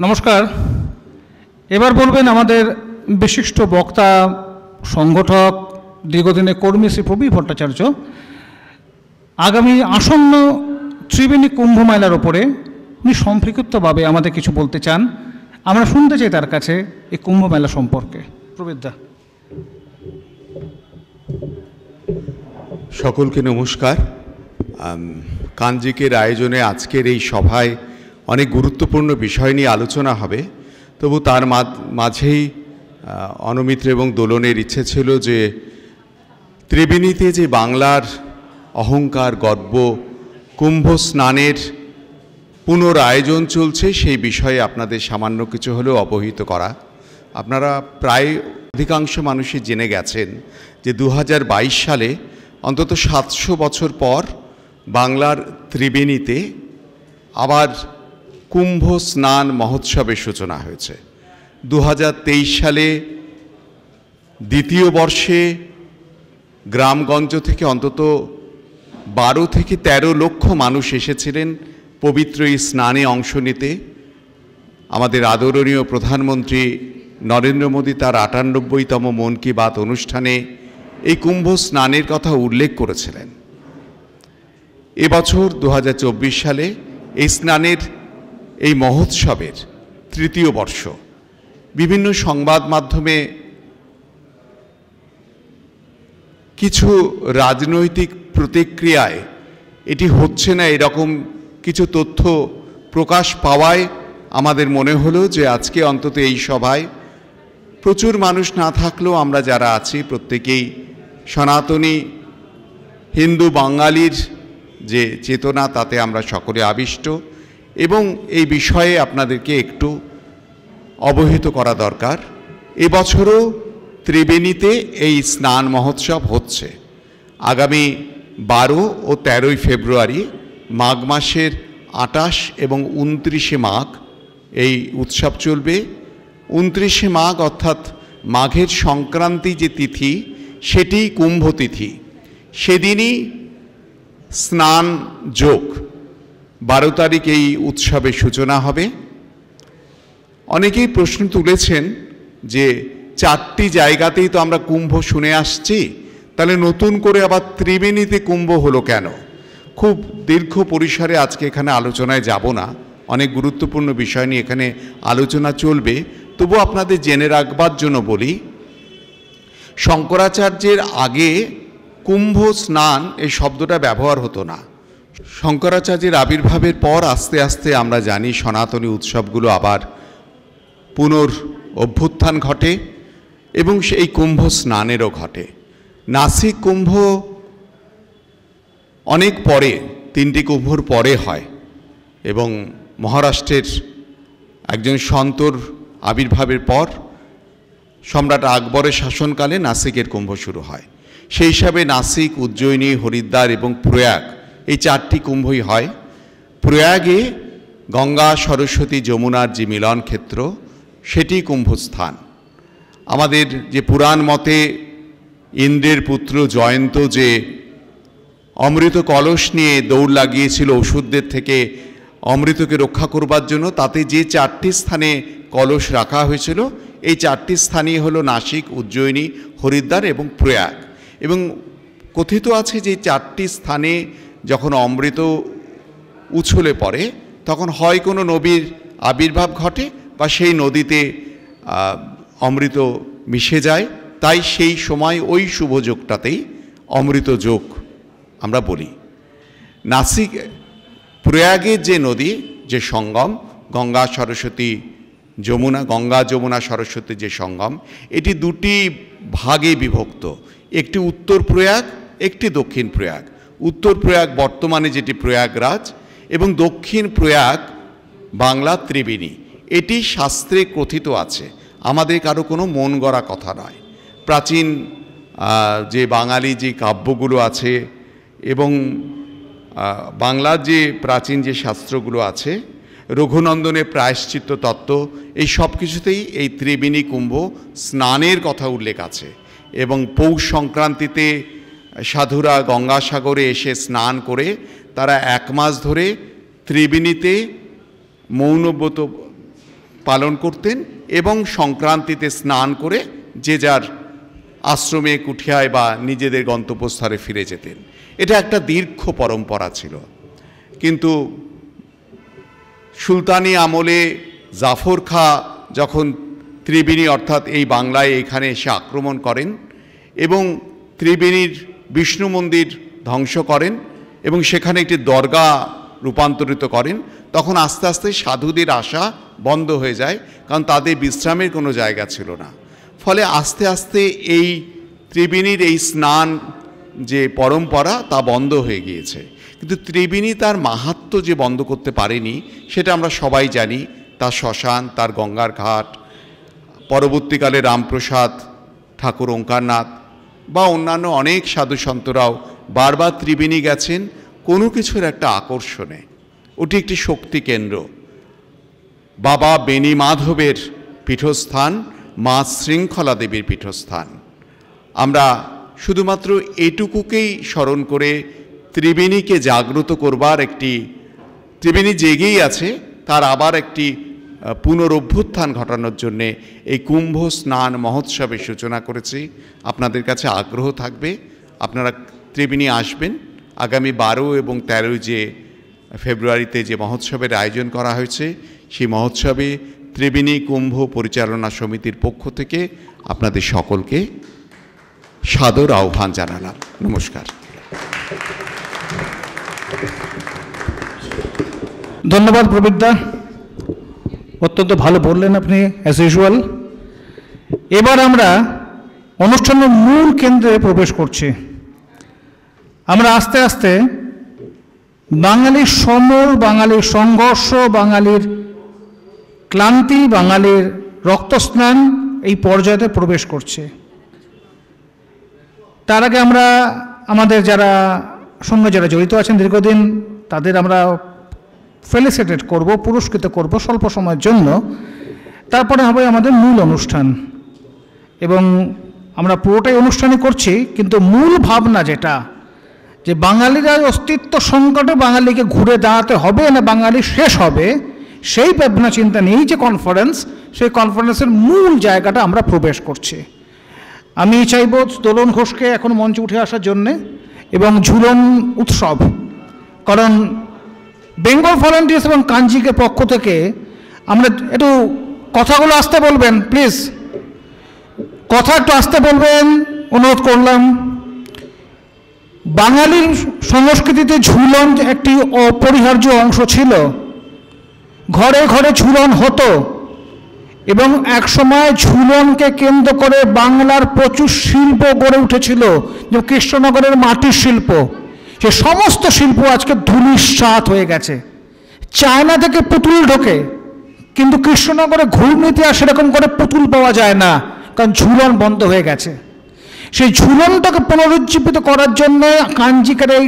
নমস্কার। এবার বলবেন আমাদের বিশিষ্ট বক্তা, সংগঠক, দীর্ঘদিনের কর্মী শ্রী প্রবীর ভট্টাচার্য। আগামী আসন্ন ত্রিবেণী কুম্ভ মেলার ওপরে উনি সম্পৃক্তভাবে আমাদের কিছু বলতে চান। আমরা শুনতে চাই তার কাছে এই কুম্ভ মেলা সম্পর্কে। প্রবীরদা। সকলকে নমস্কার। কাঞ্জিকের আয়োজনে আজকের এই সভায় অনেক গুরুত্বপূর্ণ বিষয় নিয়ে আলোচনা হবে, তবু তার মাঝেই অনমিত্র এবং দোলনের ইচ্ছে ছিল যে ত্রিবেণীতে যে বাংলার অহংকার, গর্ব, কুম্ভ স্নানের পুনরায়োজন চলছে সেই বিষয়ে আপনাদের সামান্য কিছু হলেও অবহিত করা। আপনারা প্রায় অধিকাংশ মানুষই জেনে গেছেন যে 2022 সালে অন্তত 700 বছর পর বাংলার ত্রিবেণীতে আবার কুম্ভ স্নান মহোৎসবের সূচনা হয়েছে। 2023 সালে দ্বিতীয় বর্ষে গ্রামগঞ্জ থেকে অন্তত 12 থেকে 13 লক্ষ মানুষ এসেছিলেন পবিত্র এই স্নানে অংশ নিতে। আমাদের আদরণীয় প্রধানমন্ত্রী নরেন্দ্র মোদী তার 98তম মন কি বাত অনুষ্ঠানে এই কুম্ভ স্নানের কথা উল্লেখ করেছিলেন। এবছর 2024 সালে এই স্নানের এই মহোৎসবের তৃতীয় বর্ষ। বিভিন্ন সংবাদ মাধ্যমে কিছু রাজনৈতিক প্রতিক্রিয়ায় এটি হচ্ছে না এরকম কিছু তথ্য প্রকাশ পাওয়ায় আমাদের মনে হলো যে আজকে অন্তত এই সভায় প্রচুর মানুষ না থাকলেও আমরা যারা আছি প্রত্যেকেই সনাতনী হিন্দু বাঙালির যে চেতনা তাতে আমরা সকলে আবিষ্ট এবং এই বিষয়ে আপনাদেরকে একটু অবহিত করা দরকার। এবছরও ত্রিবেণীতে এই স্নান মহোৎসব হচ্ছে। আগামী 12 ও 13 ফেব্রুয়ারি মাঘ মাসের 28 এবং 29 মাঘ এই উৎসব চলবে। 29 মাঘ অর্থাৎ মাঘের সংক্রান্তি যে তিথি সেটি কুম্ভ তিথি, সেদিনই স্নান যোগ। 12 তারিখ এই উৎসবের সূচনা হবে। অনেকেই প্রশ্ন তুলেছেন যে 4টি জায়গাতেই তো আমরা কুম্ভ শুনে আসছি, তাহলে নতুন করে আবার ত্রিবেণীতে কুম্ভ হলো কেন? খুব দীর্ঘ পরিসরে আজকে এখানে আলোচনায় যাব না, অনেক গুরুত্বপূর্ণ বিষয় নিয়ে এখানে আলোচনা চলবে। তবু আপনাদের জেনে রাখবার জন্য বলি, শঙ্করাচার্যের আগে কুম্ভ স্নান এই শব্দটা ব্যবহার হতো না। শঙ্করাচার্যের আবির্ভাবের পর আস্তে আস্তে আমরা জানি সনাতনী উৎসবগুলো আবার অভ্যুত্থান ঘটে এবং সেই কুম্ভ স্নানেরও ঘটে। নাসিক কুম্ভ অনেক পরে, 3টি কুম্ভর পরে হয় এবং মহারাষ্ট্রের একজন সন্তর আবির্ভাবের পর সম্রাট আকবরের শাসনকালে নাসিকের কুম্ভ শুরু হয়। সেই হিসাবে নাসিক, উজ্জয়িনী, হরিদ্বার এবং প্রয়াগ এই 4টি কুম্ভই হয়। প্রয়াগে গঙ্গা, সরস্বতী, যমুনার যে মিলন ক্ষেত্র সেটি কুম্ভস্থান। আমাদের যে পুরাণ মতে ইন্দ্রের পুত্র জয়ন্ত যে অমৃত কলস নিয়ে দৌড় লাগিয়েছিল ওষুধদের থেকে অমৃতকে রক্ষা করবার জন্য, তাতে যে 4টি স্থানে কলস রাখা হয়েছিল এই 4টি স্থানই হলো নাসিক, উজ্জয়িনী, হরিদ্বার এবং প্রয়াগ। এবং কথিত আছে যে 4টি স্থানে যখন অমৃত উছলে পড়ে তখন হয় কোনো নবীর আবির্ভাব ঘটে বা সেই নদীতে অমৃত মিশে যায়, তাই সেই সময় ওই শুভ যোগটাতেই অমৃত যোগ আমরা বলি। নাসিক প্রয়াগের যে নদী, যে সঙ্গম গঙ্গা সরস্বতী যমুনা, গঙ্গা যমুনা সরস্বতী যে সঙ্গম, এটি 2টি ভাগে বিভক্ত। একটি উত্তর প্রয়াগ, একটি দক্ষিণ প্রয়াগ। উত্তর প্রয়াগ বর্তমানে যেটি প্রয়াগরাজ এবং দক্ষিণ প্রয়াগ বাংলা ত্রিবেণী। এটি শাস্ত্রে কথিত আছে, আমাদের কারো কোনো মন গড়া কথা নয়। প্রাচীন যে বাঙালি যে কাব্যগুলো আছে এবং বাংলার যে প্রাচীন যে শাস্ত্রগুলো আছে, রঘুনন্দনের প্রায়শ্চিত্ত তত্ত্ব, এই সব কিছুতেই এই ত্রিবেণী কুম্ভ স্নানের কথা উল্লেখ আছে। এবং পৌষ সংক্রান্তিতে সাধুরা গঙ্গাসাগরে এসে স্নান করে তারা 1 মাস ধরে ত্রিবেণীতে মৌনব্রত পালন করতেন এবং সংক্রান্তিতে স্নান করে যে যার আশ্রমে কুঠিয়ায় বা নিজেদের গন্তব্যস্থলে ফিরে যেতেন। এটা একটা দীর্ঘ পরম্পরা ছিল। কিন্তু সুলতানি আমলে জাফর খাঁ যখন ত্রিবেণী অর্থাৎ এই বাংলায় এখানে এসে আক্রমণ করেন এবং ত্রিবেণীর বিষ্ণু মন্দির ধ্বংস করেন এবং সেখানে একটি দরগা রূপান্তরিত করেন, তখন আস্তে আস্তে সাধুদের আসা বন্ধ হয়ে যায়, কারণ তাদের বিশ্রামের কোনো জায়গা ছিল না। ফলে আস্তে আস্তে এই ত্রিবেণীর এই স্নান যে পরম্পরা তা বন্ধ হয়ে গিয়েছে। কিন্তু ত্রিবেণী তার মাহাত্ম্য যে বন্ধ করতে পারেনি সেটা আমরা সবাই জানি। তার শ্মশান, তার গঙ্গার ঘাট, পরবর্তীকালে রামপ্রসাদ ঠাকুর ওঙ্কারনাথ বা অন্যান্য অনেক সাধু সন্তরাও বারবার ত্রিবেণী গেছেন কোনো কিছুর একটা আকর্ষণে। ওটি একটি শক্তি কেন্দ্র। বাবা বেণী মাধবের পীঠস্থান, মা শৃঙ্খলা দেবীর পীঠস্থান। আমরা শুধুমাত্র এটুকুকেই স্মরণ করে ত্রিবেণীকে জাগ্রত করবার একটি, ত্রিবেণী জেগেই আছে, তার আবার একটি পুনরভ্যুত্থান ঘটানোর জন্যে এই কুম্ভ স্নান মহোৎসবের সূচনা করেছি। আপনাদের কাছে আগ্রহ থাকবে, আপনারা ত্রিবেণী আসবেন। আগামী 12 এবং 13 ফেব্রুয়ারিতে যে মহোৎসবের আয়োজন করা হয়েছে, সেই মহোৎসবে ত্রিবেণী কুম্ভ পরিচালনা সমিতির পক্ষ থেকে আপনাদের সকলকে সাদর আহ্বান জানালাম। নমস্কার। ধন্যবাদ প্রবীরদা, অত্যন্ত ভালো বললেন আপনি অ্যাজ ইউজুয়াল। এবার আমরা অনুষ্ঠানের মূল কেন্দ্রে প্রবেশ করছি। আমরা আস্তে আস্তে বাঙালির সমর, বাঙালির সংঘর্ষ, বাঙালির ক্লান্তি, বাঙালির রক্তস্নান এই পর্যায়ে প্রবেশ করছে। তার আগে আমরা আমাদের সঙ্গে যারা জড়িত আছেন দীর্ঘদিন, তাদের আমরা ফেলিসিটেট করব, পুরস্কৃত করব স্বল্প সময়ের জন্য। তারপরে হবে আমাদের মূল অনুষ্ঠান, এবং আমরা পুরোটাই অনুষ্ঠানই করছি, কিন্তু মূল ভাবনা যেটা, যে বাঙালিরা অস্তিত্ব সংকটে বাঙালিকে ঘুরে দাঁড়াতে হবে না বাঙালি শেষ হবে, সেই ভাবনা চিন্তা নিয়েই যে কনফারেন্স, সেই কনফারেন্সের মূল জায়গাটা আমরা প্রবেশ করছি। আমি চাইব দোলন ঘোষকে এখন মঞ্চে উঠে আসার জন্যে, এবং ঝুলন উৎসব, কারণ বেঙ্গল ভলান্টিয়ার্স এবং কাঞ্জিকে পক্ষ থেকে আমরা একটু কথাগুলো আসতে বলবেন, প্লিজ কথা একটু আসতে বলবেন, অনুরোধ করলাম। বাঙালির সংস্কৃতিতে ঝুলন একটি অপরিহার্য অংশ ছিল। ঘরে ঘরে ঝুলন হতো, এবং একসময় ঝুলনকে কেন্দ্র করে বাংলার প্রচুর শিল্প গড়ে উঠেছিল, যেমন কৃষ্ণনগরের মাটির শিল্প। সে সমস্ত শিল্প আজকে ধূলিসাৎ হয়ে গেছে। চায়না থেকে পুতুল ঢোকে, কিন্তু কৃষ্ণনগরে ঘূর্ণিতে আর সেরকম করে পুতুল পাওয়া যায় না, কারণ ঝুলন বন্ধ হয়ে গেছে। সেই ঝুলনটাকে পুনরুজ্জীবিত করার জন্য কাঞ্জিকের এই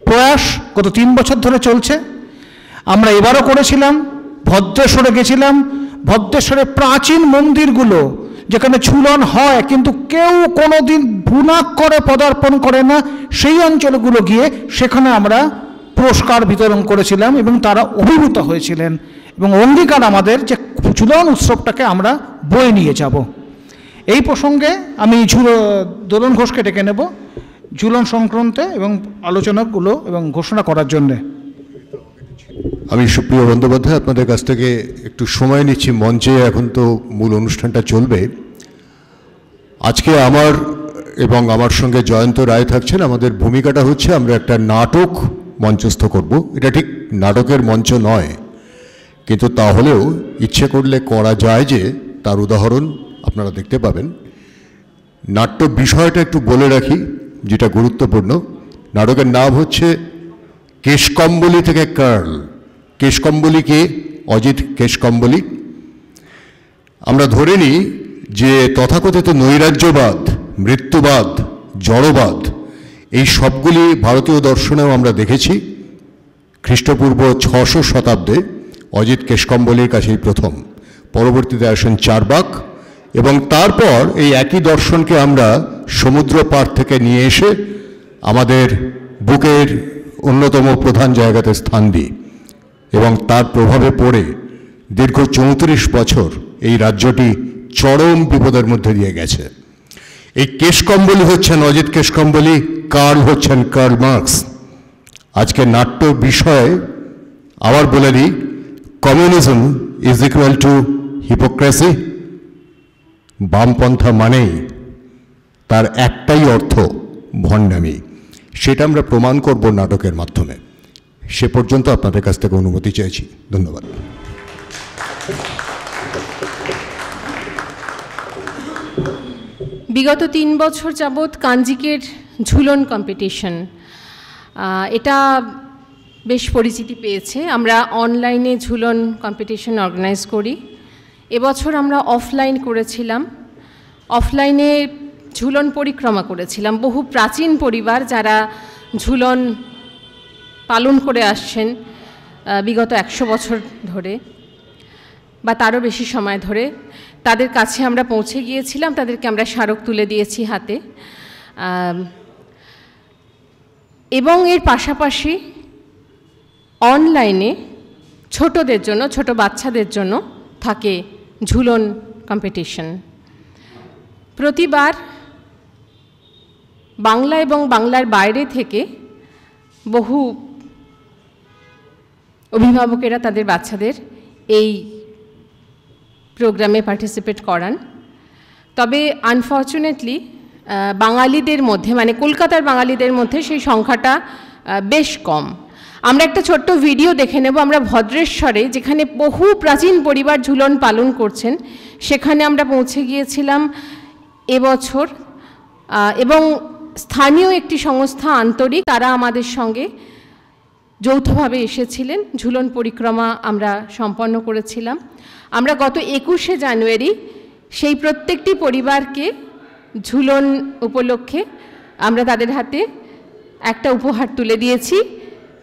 প্রয়াস গত 3 বছর ধরে চলছে। আমরা এবারও করেছিলাম, ভদ্রেশ্বরে গেছিলাম। ভদ্রেশ্বরের প্রাচীন মন্দিরগুলো যেখানে ঝুলন হয় কিন্তু কেউ কোনোদিন ভুনাক করে পদার্পণ করে না, সেই অঞ্চলগুলো গিয়ে সেখানে আমরা পুরস্কার বিতরণ করেছিলাম, এবং তারা অভিভূত হয়েছিলেন, এবং অঙ্গীকার আমাদের যে ঝুলন উৎসবটাকে আমরা বয়ে নিয়ে যাব। এই প্রসঙ্গে আমি দোলন ঘোষকে ডেকে নেব ঝুলন সংক্রান্তে এবং আলোচনাগুলো এবং ঘোষণা করার জন্যে। আমি সুপ্রিয় বন্দ্যোপাধ্যায়, আপনাদের কাছ থেকে একটু সময় নিচ্ছি। মঞ্চে এখন তো মূল অনুষ্ঠানটা চলবে। আজকে আমার এবং আমার সঙ্গে জয়ন্ত রায় থাকছেন। আমাদের ভূমিকাটা হচ্ছে আমরা একটা নাটক মঞ্চস্থ করব। এটা ঠিক নাটকের মঞ্চ নয়, কিন্তু তাহলেও ইচ্ছে করলে করা যায়, যে তার উদাহরণ আপনারা দেখতে পাবেন। নাট্য বিষয়টা একটু বলে রাখি, যেটা গুরুত্বপূর্ণ। নাটকের নাম হচ্ছে কেশকম্বলী থেকে কার্ল। কেশকম্বলী কে? অজিত কেশকম্বলী। আমরা ধরে নিই যে তথাকথিত নৈরাজ্যবাদ, মৃত্যুবাদ, জড়বাদ, এই সবগুলি ভারতীয় দর্শনেও আমরা দেখেছি। খ্রিস্টপূর্ব 600 শতাব্দে অজিত কেশকম্বলীর কাছেই প্রথম। পরবর্তীতে আসেন চারবাক, এবং তারপর এই একই দর্শনকে আমরা সমুদ্র পার থেকে নিয়ে এসে আমাদের বুকের অন্যতম প্রধান জায়গাতে স্থান দিই, এবং তার প্রভাবে পড়ে দীর্ঘ 34 বছর এই রাজ্যটি চরম বিপদের মধ্যে দিয়ে গেছে। এই কেশকম্বলী হচ্ছেন অজিত কেশকম্বলী, কার্ল হচ্ছেন কার্ল মার্কস। আজকে নাট্য বিষয় আবার বলে দিই, communism is equal to hypocrisy. বামপন্থা মানেই তার একটাই অর্থ, ভণ্ডামি। সেটা আমরা প্রমাণ করব নাটকের মাধ্যমে। সে পর্যন্ত আপনাদের কাছ থেকে অনুমতি চাইছি। ধন্যবাদ। বিগত 3 বছর যাবৎ কাঞ্জিকের ঝুলন কম্পিটিশন, এটা বেশ পরিচিতি পেয়েছে। আমরা অনলাইনে ঝুলন কম্পিটিশন অর্গানাইজ করি। এবছর আমরা অফলাইন করেছিলাম। অফলাইনে ঝুলন পরিক্রমা করেছিলাম। বহু প্রাচীন পরিবার যারা ঝুলন পালন করে আসছেন বিগত 100 বছর ধরে বা তারও বেশি সময় ধরে, তাদের কাছে আমরা পৌঁছে গিয়েছিলাম। তাদেরকে আমরা স্মারক তুলে দিয়েছি হাতে। এবং এর পাশাপাশি অনলাইনে ছোটদের জন্য, ছোট বাচ্চাদের জন্য থাকে ঝুলন কম্পিটিশন। প্রতিবার বাংলা এবং বাংলার বাইরে থেকে বহু অভিভাবকেরা তাদের বাচ্চাদের এই প্রোগ্রামে পার্টিসিপেট করান। তবে আনফর্চুনেটলি বাঙালিদের মধ্যে, মানে কলকাতার বাঙালিদের মধ্যে সেই সংখ্যাটা বেশ কম। আমরা একটা ছোট্ট ভিডিও দেখে নেব। আমরা ভদ্রেশ্বরে, যেখানে বহু প্রাচীন পরিবার ঝুলন পালন করছেন, সেখানে আমরা পৌঁছে গিয়েছিলাম এবছর। এবং স্থানীয় একটি সংস্থা আন্তরিক, তারা আমাদের সঙ্গে যৌথভাবে এসেছিলেন। ঝুলন পরিক্রমা আমরা সম্পন্ন করেছিলাম। আমরা গত 21শে জানুয়ারি সেই প্রত্যেকটি পরিবারকে ঝুলন উপলক্ষে আমরা তাদের হাতে একটা উপহার তুলে দিয়েছি।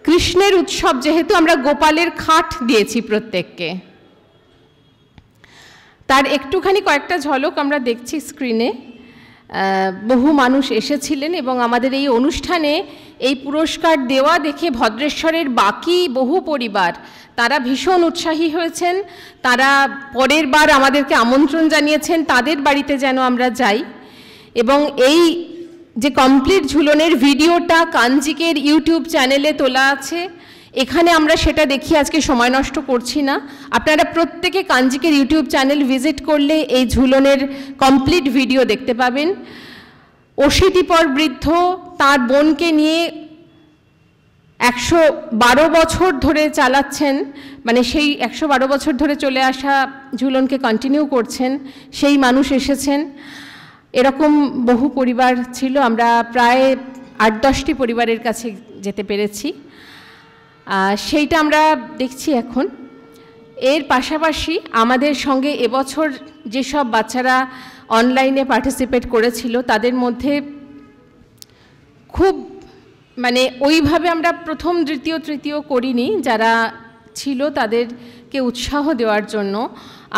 কৃষ্ণের উৎসব যেহেতু, আমরা গোপালের খাট দিয়েছি প্রত্যেককে। তার একটুখানি কয়েকটা ঝলক আমরা দেখছি স্ক্রিনে। বহু মানুষ এসেছিলেন এবং আমাদের এই অনুষ্ঠানে এই পুরস্কার দেওয়া দেখে ভদ্রেশ্বরের বাকি বহু পরিবার তারা ভীষণ উৎসাহী হয়েছেন। তারা পরের বার আমাদেরকে আমন্ত্রণ জানিয়েছেন তাদের বাড়িতে যেন আমরা যাই। এবং এই যে কমপ্লিট ঝুলনের ভিডিওটা কাঞ্জিকের ইউটিউব চ্যানেলে তোলা আছে, এখানে আমরা সেটা দেখি, আজকে সময় নষ্ট করছি না। আপনারা প্রত্যেকে কাঞ্জিকের ইউটিউব চ্যানেল ভিজিট করলে এই ঝুলনের কমপ্লিট ভিডিও দেখতে পাবেন। অশীতিপর বৃদ্ধ তার বোনকে নিয়ে 112 বছর ধরে চালাচ্ছেন, মানে সেই 112 বছর ধরে চলে আসা ঝুলনকে কন্টিনিউ করছেন, সেই মানুষ এসেছেন। এরকম বহু পরিবার ছিল। আমরা প্রায় 8-10টি পরিবারের কাছে যেতে পেরেছি। সেইটা আমরা দেখছি এখন। এর পাশাপাশি আমাদের সঙ্গে এবছর যেসব বাচ্চারা অনলাইনে পার্টিসিপেট করেছিল, তাদের মধ্যে খুব, মানে ওইভাবে আমরা প্রথম, দ্বিতীয়, তৃতীয় করিনি। যারা ছিল তাদেরকে উৎসাহ দেওয়ার জন্য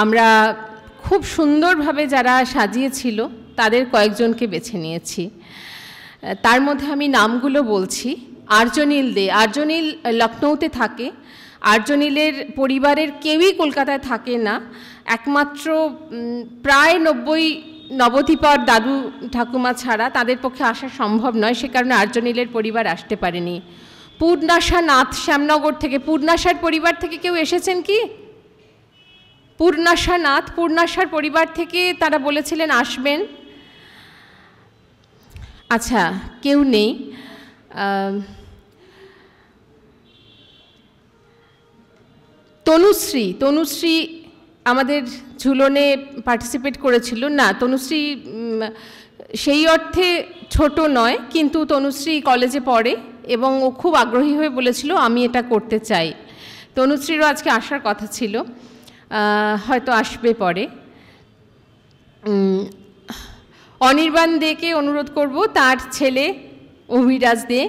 আমরা খুব সুন্দরভাবে যারা সাজিয়েছিল তাদের কয়েকজনকে বেছে নিয়েছি। তার মধ্যে আমি নামগুলো বলছি। আর্যনীল দে, আর্যনীল লখনৌতে থাকে। আর্যনীলের পরিবারের কেউই কলকাতায় থাকে না। একমাত্র প্রায় 90 নবদ্বীপর দাদু ঠাকুমা ছাড়া তাদের পক্ষে আসা সম্ভব নয়, সে কারণে আর্যনীলের পরিবার আসতে পারেনি। পূর্ণাশা নাথ শ্যামনগর থেকে, পূর্ণাশার পরিবার থেকে কেউ এসেছেন কি? পূর্ণাশা নাথ, পূর্ণাশার পরিবার থেকে তারা বলেছিলেন আসবেন। আচ্ছা, কেউ নেই। তনুশ্রী, তনুশ্রী আমাদের ঝুলনে পার্টিসিপেট করেছিল না। তনুশ্রী সেই অর্থে ছোট নয়, কিন্তু তনুশ্রী কলেজে পড়ে এবং ও খুব আগ্রহী হয়ে বলেছিল আমি এটা করতে চাই। তনুশ্রীরও আজকে আসার কথা ছিল, হয়তো আসবে পরে। অনির্বাণ দেকে অনুরোধ করব, তার ছেলে অভিরাজ দে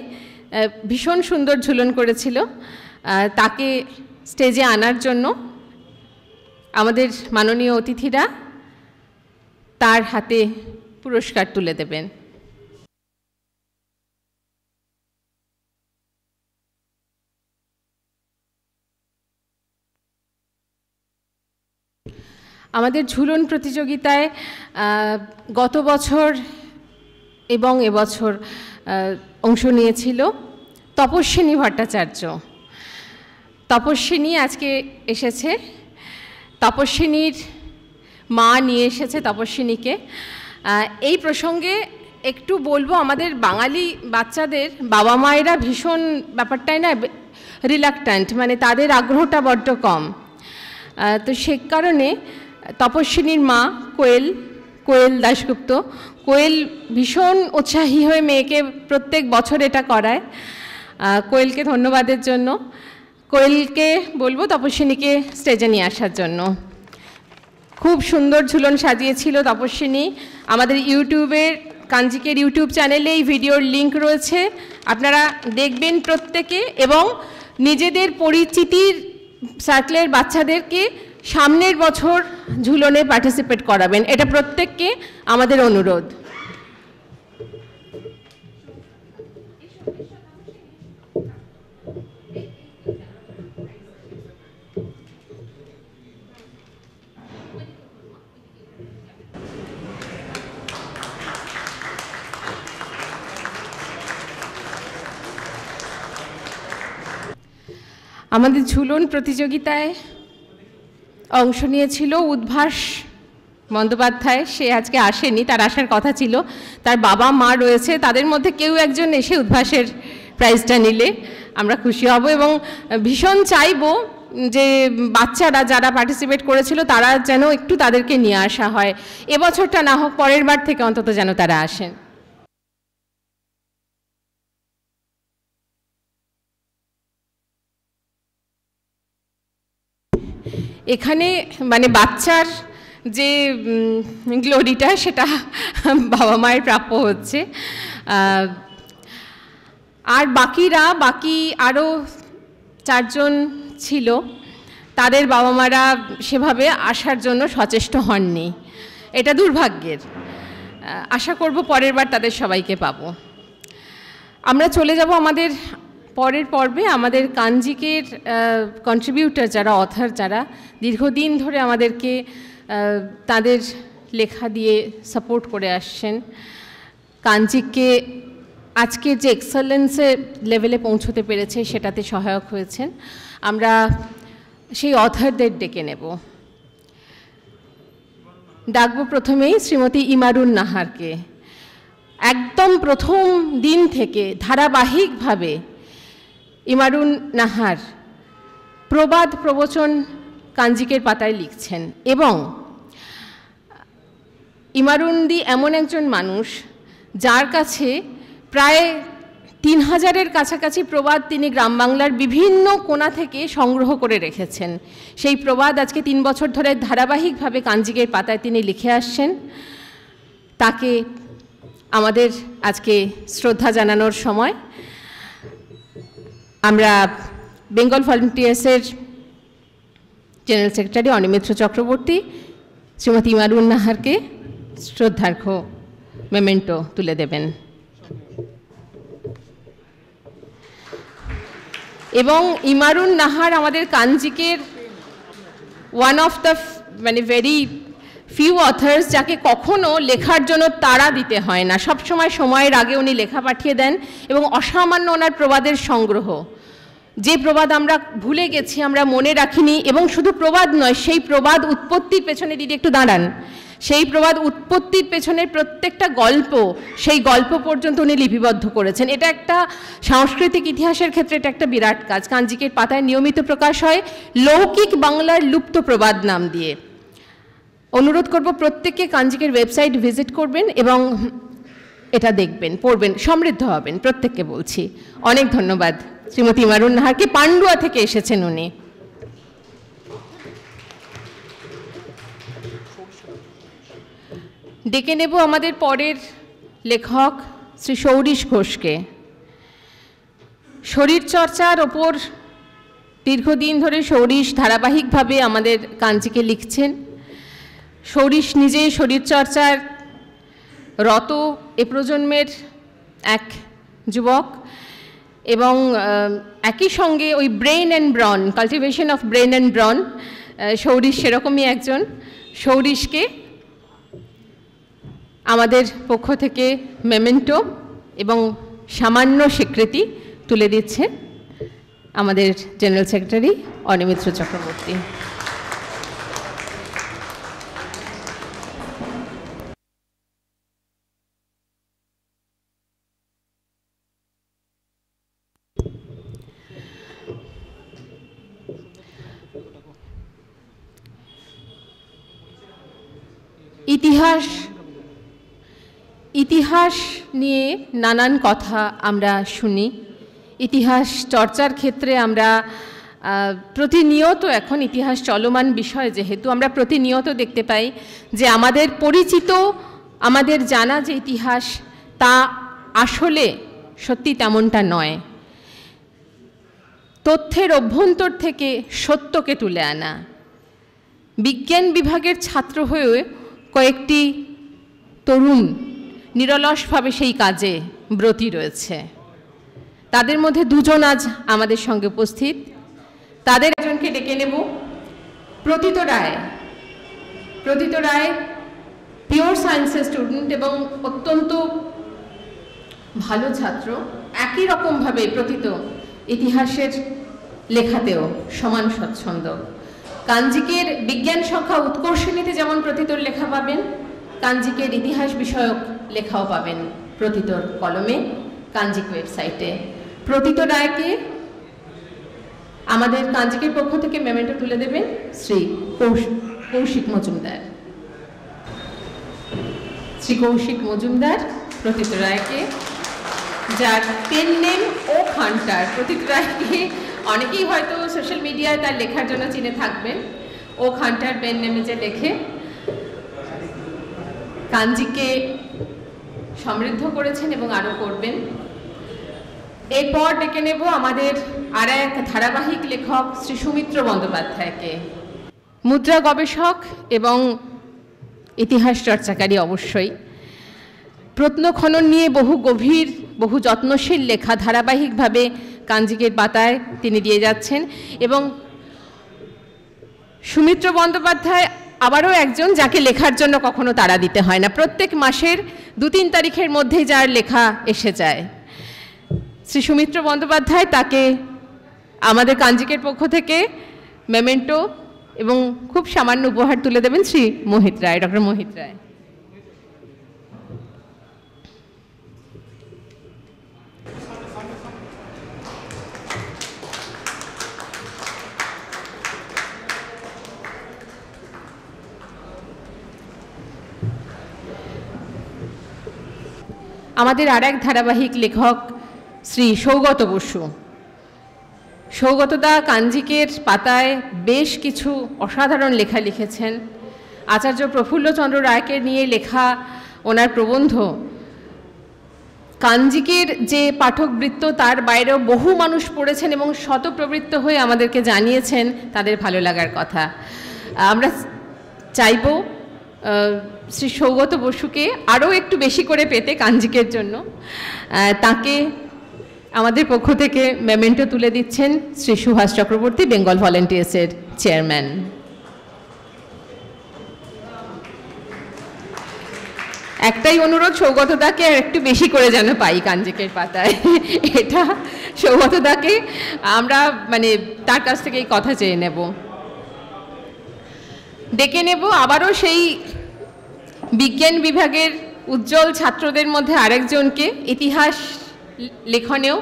ভীষণ সুন্দর ঝুলন করেছিল, তাকে স্টেজে আনার জন্য আমাদের মাননীয় অতিথিরা তার হাতে পুরস্কার তুলে দেবেন। আমাদের ঝুলন প্রতিযোগিতায় গত বছর এবং এবছর অংশ নিয়েছিল তপস্বিনী ভট্টাচার্য। তপস্বিনী আজকে এসেছে, তপস্বিনীর মা নিয়ে এসেছে তপস্বিনীকে। এই প্রসঙ্গে একটু বলবো, আমাদের বাঙালি বাচ্চাদের বাবা মায়েরা ভীষণ ব্যাপারটাই না রিলাক্ট্যান্ট, মানে তাদের আগ্রহটা বড্ড কম। তো সে কারণে তপস্বিনীর মা কোয়েল দাশগুপ্ত, কোয়েল ভীষণ উৎসাহী হয়ে মেয়েকে প্রত্যেক বছর এটা করায়। কোয়েলকে ধন্যবাদের জন্য। কোয়েলকে বলবো তপস্বিনীকে স্টেজে নিয়ে আসার জন্য। খুব সুন্দর ঝুলন সাজিয়েছিল তপস্বিনী। আমাদের ইউটিউবের, কাঞ্জিকের ইউটিউব চ্যানেলে এই ভিডিওর লিঙ্ক রয়েছে, আপনারা দেখবেন প্রত্যেকে, এবং নিজেদের পরিচিতির সার্কেলের বাচ্চাদেরকে সামনের বছর ঝুলনে পার্টিসিপেট করাবেন, এটা প্রত্যেককে আমাদের অনুরোধ। আমাদের ঝুলন প্রতিযোগিতায় অংশ নিয়েছিল উদ্ভাস বন্দ্যোপাধ্যায়। সে আজকে আসেনি, তার আসার কথা ছিল। তার বাবা মা রয়েছে, তাদের মধ্যে কেউ একজন এসে উদ্ভাসের প্রাইজটা নিলে আমরা খুশি হব, এবং ভীষণ চাইবো যে বাচ্চারা যারা পার্টিসিপেট করেছিল তারা যেন একটু তাদেরকে নিয়ে আসা হয়। এবছরটা না হোক, পরের বার থেকে অন্তত যেন তারা আসেন। এখানে মানে বাচ্চার যে গ্লোরিটা সেটা বাবা মায়ের প্রাপ্য হচ্ছে। আর বাকি আরও 4 জন ছিল, তাদের বাবা মারা সেভাবে আসার জন্য সচেষ্ট হননি, এটা দুর্ভাগ্যের। আশা করব পরের বার তাদের সবাইকে পাবো। আমরা চলে যাব আমাদের পরের পর্বে। আমাদের কাঞ্জিকের কন্ট্রিবিউটার যারা, অথার যারা দীর্ঘদিন ধরে আমাদেরকে তাদের লেখা দিয়ে সাপোর্ট করে আসছেন, কাঞ্জিককে আজকের যে এক্সেলেন্সের লেভেলে পৌঁছতে পেরেছে সেটাতে সহায়ক হয়েছেন। আমরা সেই অথারদের ডেকে নেব। ডাকবো প্রথমেই শ্রীমতী ইমারুন নাহারকে। একদম প্রথম দিন থেকে ধারাবাহিকভাবে ইমারুন নাহার প্রবাদ প্রবচন কাঞ্জিকের পাতায় লিখছেন, এবং ইমারুনদি এমন একজন মানুষ যার কাছে প্রায় 3000-এর কাছাকাছি প্রবাদ তিনি গ্রাম বাংলার বিভিন্ন কোণা থেকে সংগ্রহ করে রেখেছেন। সেই প্রবাদ আজকে 3 বছর ধরে ধারাবাহিকভাবে কাঞ্জিকের পাতায় তিনি লিখে আসছেন। তাকে আমাদের আজকে শ্রদ্ধা জানানোর সময়। আমরা বেঙ্গল ভলান্টিয়ার্সের জেনারেল সেক্রেটারি অনিমিত্র চক্রবর্তী শ্রীমতী ইমারুন নাহারকে শ্রদ্ধার্ঘ মেমেন্টো তুলে দেবেন, এবং ইমারুন নাহার আমাদের কাঞ্জিকের ওয়ান অফ দ্য মানে ভেরি ফিউ অথার্স যাকে কখনো লেখার জন্য তাড়া দিতে হয় না, সবসময় সময়ের আগে উনি লেখা পাঠিয়ে দেন, এবং অসামান্য ওনার প্রবাদের সংগ্রহ। যে প্রবাদ আমরা ভুলে গেছি, আমরা মনে রাখিনি, এবং শুধু প্রবাদ নয়, সেই প্রবাদ উৎপত্তির পেছনে দিদি একটু দাঁড়ান, সেই প্রবাদ উৎপত্তির পেছনের প্রত্যেকটা গল্প, সেই গল্প পর্যন্ত উনি লিপিবদ্ধ করেছেন। এটা একটা সাংস্কৃতিক ইতিহাসের ক্ষেত্রে এটা একটা বিরাট কাজ। কাঞ্জিকের পাতায় নিয়মিত প্রকাশ হয় লৌকিক বাংলার লুপ্ত প্রবাদ নাম দিয়ে। অনুরোধ করব প্রত্যেককে কাঞ্জিকের ওয়েবসাইট ভিজিট করবেন এবং এটা দেখবেন, পড়বেন, সমৃদ্ধ হবেন, প্রত্যেককে বলছি। অনেক ধন্যবাদ শ্রীমতী ইমারুন নাহারকে। পান্ডুয়া থেকে এসেছেন উনি। ডেকে নেব আমাদের পরের লেখক শ্রী সৌরিশ ঘোষকে। শরীরচর্চার ওপর দীর্ঘদিন ধরে সৌরিশ ধারাবাহিকভাবে আমাদের কাঞ্জিকে লিখছেন। সৌরিশ নিজে শরীরচর্চার রত এ প্রজন্মের এক যুবক, এবং একই সঙ্গে ওই brain and brawn, cultivation of brain and brawn, Sourish সেরকমই একজন। সৌরিশকে আমাদের পক্ষ থেকে মেমেন্টো এবং সামান্য স্বীকৃতি তুলে দিচ্ছে আমাদের জেনারেল সেক্রেটারি অনিমিত্র চক্রবর্তী। ইতিহাস নিয়ে নানান কথা আমরা শুনি। ইতিহাস চর্চার ক্ষেত্রে আমরা প্রতিনিয়ত, এখন ইতিহাস চলমান বিষয় যেহেতু, আমরা প্রতিনিয়ত দেখতে পাই যে আমাদের পরিচিত, আমাদের জানা যে ইতিহাস তা আসলে সত্যি তেমনটা নয়। তথ্যের অভ্যন্তর থেকে সত্যকে তুলে আনা। বিজ্ঞান বিভাগের ছাত্র হয়ে কয়েকটি তরুণ নিরলসভাবে সেই কাজে ব্রতী রয়েছে। তাদের মধ্যে দুজন আজ আমাদের সঙ্গে উপস্থিত। তাদের একজনকে ডেকে নেব। প্রতীত রায় পিওর সায়েন্সের স্টুডেন্ট এবং অত্যন্ত ভালো ছাত্র। একই রকমভাবে প্রতীত ইতিহাসের লেখাতেও সমান স্বচ্ছন্দ। কাঞ্জিকের বিজ্ঞান শাখা উৎকর্ষণীতে যেমন প্রতীতর লেখা পাবেন, কাঞ্জিকের ইতিহাস বিষয়ক লেখাও পাবেন প্রতীতর কলমে কাঞ্জিক ওয়েবসাইটে। প্রতীত রায়কে আমাদের কাঞ্জিকের পক্ষ থেকে মেমেন্টো তুলে দেবেন শ্রী কৌশিক মজুমদার। শ্রী কৌশিক মজুমদার প্রতীত রায়কে, যার পেন নেম ওক হান্টার। প্রতীত রায়কে অনেকেই হয়তো সোশ্যাল মিডিয়ায় তার লেখার জন্য চিনে থাকবেন। ওক হান্টার পেন নেমে যে লেখে, কাঞ্জিকে সমৃদ্ধ করেছেন এবং আরও করবেন। এরপর ডেকে নেব আমাদের আর এক ধারাবাহিক লেখক শ্রী সুমিত্র বন্দ্যোপাধ্যায়কে, মুদ্রা গবেষক এবং ইতিহাস চর্চাকারী। অবশ্যই প্রত্নখনন নিয়ে বহু গভীর, বহু যত্নশীল লেখা ধারাবাহিকভাবে কাঞ্জিকের পাতায় তিনি দিয়ে যাচ্ছেন। এবং সুমিত্র বন্দ্যোপাধ্যায় আবারও একজন যাকে লেখার জন্য কখনো তাড়া দিতে হয় না। প্রত্যেক মাসের 2-3 তারিখের মধ্যেই যার লেখা এসে যায়। শ্রী সুমিত্র বন্দ্যোপাধ্যায়, তাকে আমাদের কাঞ্জিকের পক্ষ থেকে মেমেন্টো এবং খুব সামান্য উপহার তুলে দেবেন শ্রী মোহিত রায়, ডক্টর মোহিত রায়। আমাদের আর এক ধারাবাহিক লেখক শ্রী সৌগত বসু। সৌগতদা কাঞ্জিকের পাতায় বেশ কিছু অসাধারণ লেখা লিখেছেন। আচার্য প্রফুল্লচন্দ্র রায়কে নিয়ে লেখা ওনার প্রবন্ধ কাঞ্জিকের যে পাঠকবৃত্ত তার বাইরেও বহু মানুষ পড়েছেন এবং শতপ্রবৃত্ত হয়ে আমাদেরকে জানিয়েছেন তাদের ভালো লাগার কথা। আমরা চাইব শ্রী সৌগত বসুকে আরও একটু বেশি করে পেতে কাঞ্জিকের জন্য। তাকে আমাদের পক্ষ থেকে মেমেন্টো তুলে দিচ্ছেন শ্রী সুভাষ চক্রবর্তী, বেঙ্গল ভলেন্টিয়ার্সের চেয়ারম্যান। একটাই অনুরোধ, সৌগতদাকে আর একটু বেশি করে যেন পাই কাঞ্জিকের পাতায়। এটা সৌগতদাকে আমরা তার কাছ থেকে এই কথা চেয়ে নেব। ডেকে নেব আবারও সেই বিজ্ঞান বিভাগের উজ্জ্বল ছাত্রদের মধ্যে আরেকজনকে, ইতিহাস লেখনেও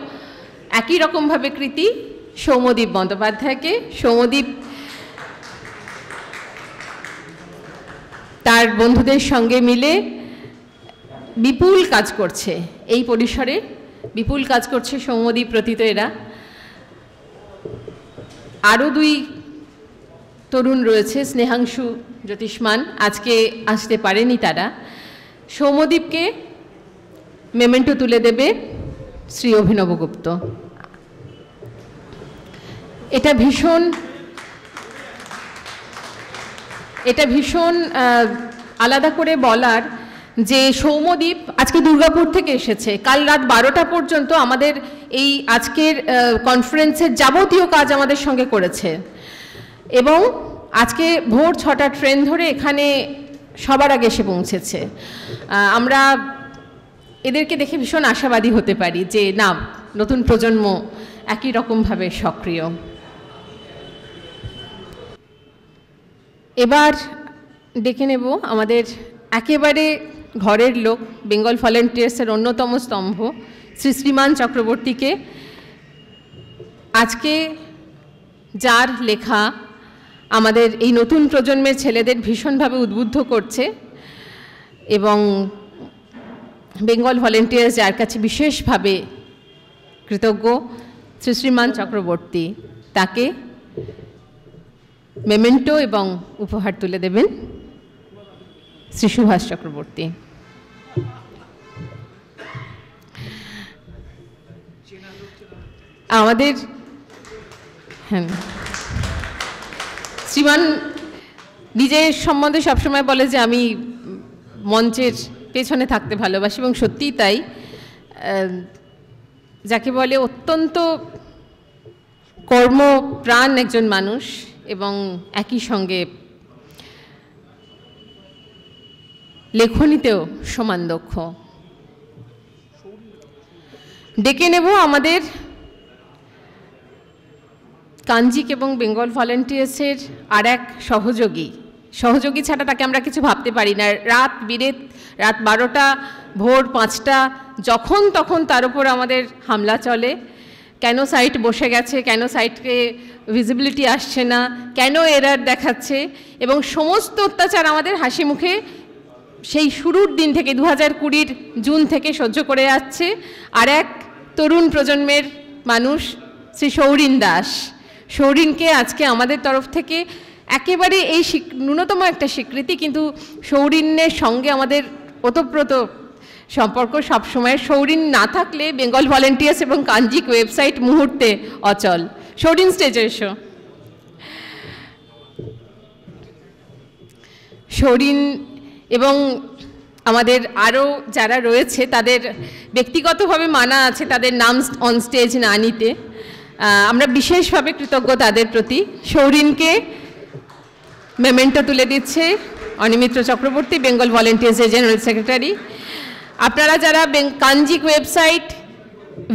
একই রকমভাবে কৃতি, সৌম্যদীপ বন্দ্যোপাধ্যায়কে। সৌম্যদীপ তার বন্ধুদের সঙ্গে মিলে বিপুল কাজ করছে, এই পরিসরে বিপুল কাজ করছে সৌম্যদীপ প্রতীত এরা। আরও 2 তরুণ রয়েছে, স্নেহাংশু, জ্যোতিষ্মান, আজকে আসতে পারেনি তারা। সৌম্যদীপকে মেমেন্টো তুলে দেবে শ্রী অভিনব গুপ্ত। এটা ভীষণ আলাদা করে বলার যে সৌম্যদীপ আজকে দুর্গাপুর থেকে এসেছে। কাল রাত 12টা পর্যন্ত আমাদের এই আজকের কনফারেন্সের যাবতীয় কাজ আমাদের সঙ্গে করেছে এবং আজকে ভোর 6টার ট্রেন ধরে এখানে সবার আগে এসে পৌঁছেছে। আমরা এদেরকে দেখে ভীষণ আশাবাদী হতে পারি যে না, নতুন প্রজন্ম একই রকমভাবে সক্রিয়। এবার ডেকে নেব আমাদের একেবারে ঘরের লোক, বেঙ্গল ভলেন্টিয়ার্সের অন্যতম স্তম্ভ শ্রী শ্রীমান চক্রবর্তীকে। আজকে যার লেখা আমাদের এই নতুন প্রজন্মের ছেলেদের ভীষণভাবে উদ্বুদ্ধ করছে এবং বেঙ্গল ভলেন্টিয়ার্স যার কাছে বিশেষভাবে কৃতজ্ঞ, শ্রী শ্রীমান চক্রবর্তী, তাকে মেমেন্টো এবং উপহার তুলে দেবেন শ্রী সুভাষ চক্রবর্তী। আমাদের হ্যাঁ, শ্রীমান নিজের সম্বন্ধে সবসময় বলে যে আমি মঞ্চের পেছনে থাকতে ভালোবাসি, এবং সত্যিই তাই। যাকে বলে অত্যন্ত কর্মপ্রাণ একজন মানুষ এবং একই সঙ্গে লেখনীতেও সমান দক্ষ। ডেকে নেব আমাদের কাঞ্জিক এবং বেঙ্গল ভলেন্টিয়ার্সের আর এক সহযোগী ছাড়া তাকে আমরা কিছু ভাবতে পারি না। রাত 12টা, ভোর 5টা, যখন তখন তার উপর আমাদের হামলা চলে। কেন সাইট বসে গেছে, কেন সাইটকে ভিজিবিলিটি আসছে না, কেন এরার দেখাচ্ছে, এবং সমস্ত অত্যাচার আমাদের হাসি মুখে সেই শুরুর দিন থেকে 2020 জুন থেকে সহ্য করে যাচ্ছে আর এক তরুণ প্রজন্মের মানুষ শ্রী সৌরিন দাস। সৌরিনকে আজকে আমাদের তরফ থেকে একেবারে এই ন্যূনতম একটা স্বীকৃতি, কিন্তু সৌরিনের সঙ্গে আমাদের ওতপ্রোত সম্পর্ক সবসময়। সৌরিন না থাকলে বেঙ্গল ভলেন্টিয়ার্স এবং কাঞ্জিক ওয়েবসাইট মুহূর্তে অচল। সৌরিন, স্টেজে এসো। সৌরিন এবং আমাদের আরও যারা রয়েছে তাদের ব্যক্তিগতভাবে মানা আছে তাদের নাম অন স্টেজ না নিতে। আমরা বিশেষভাবে কৃতজ্ঞ তাদের প্রতি। সৌরিনকে মেমেন্টো তুলে দিচ্ছে অনিমিত্র চক্রবর্তী, বেঙ্গল ভলেন্টিয়ার্সের জেনারেল সেক্রেটারি। আপনারা যারা কাঞ্জিক ওয়েবসাইট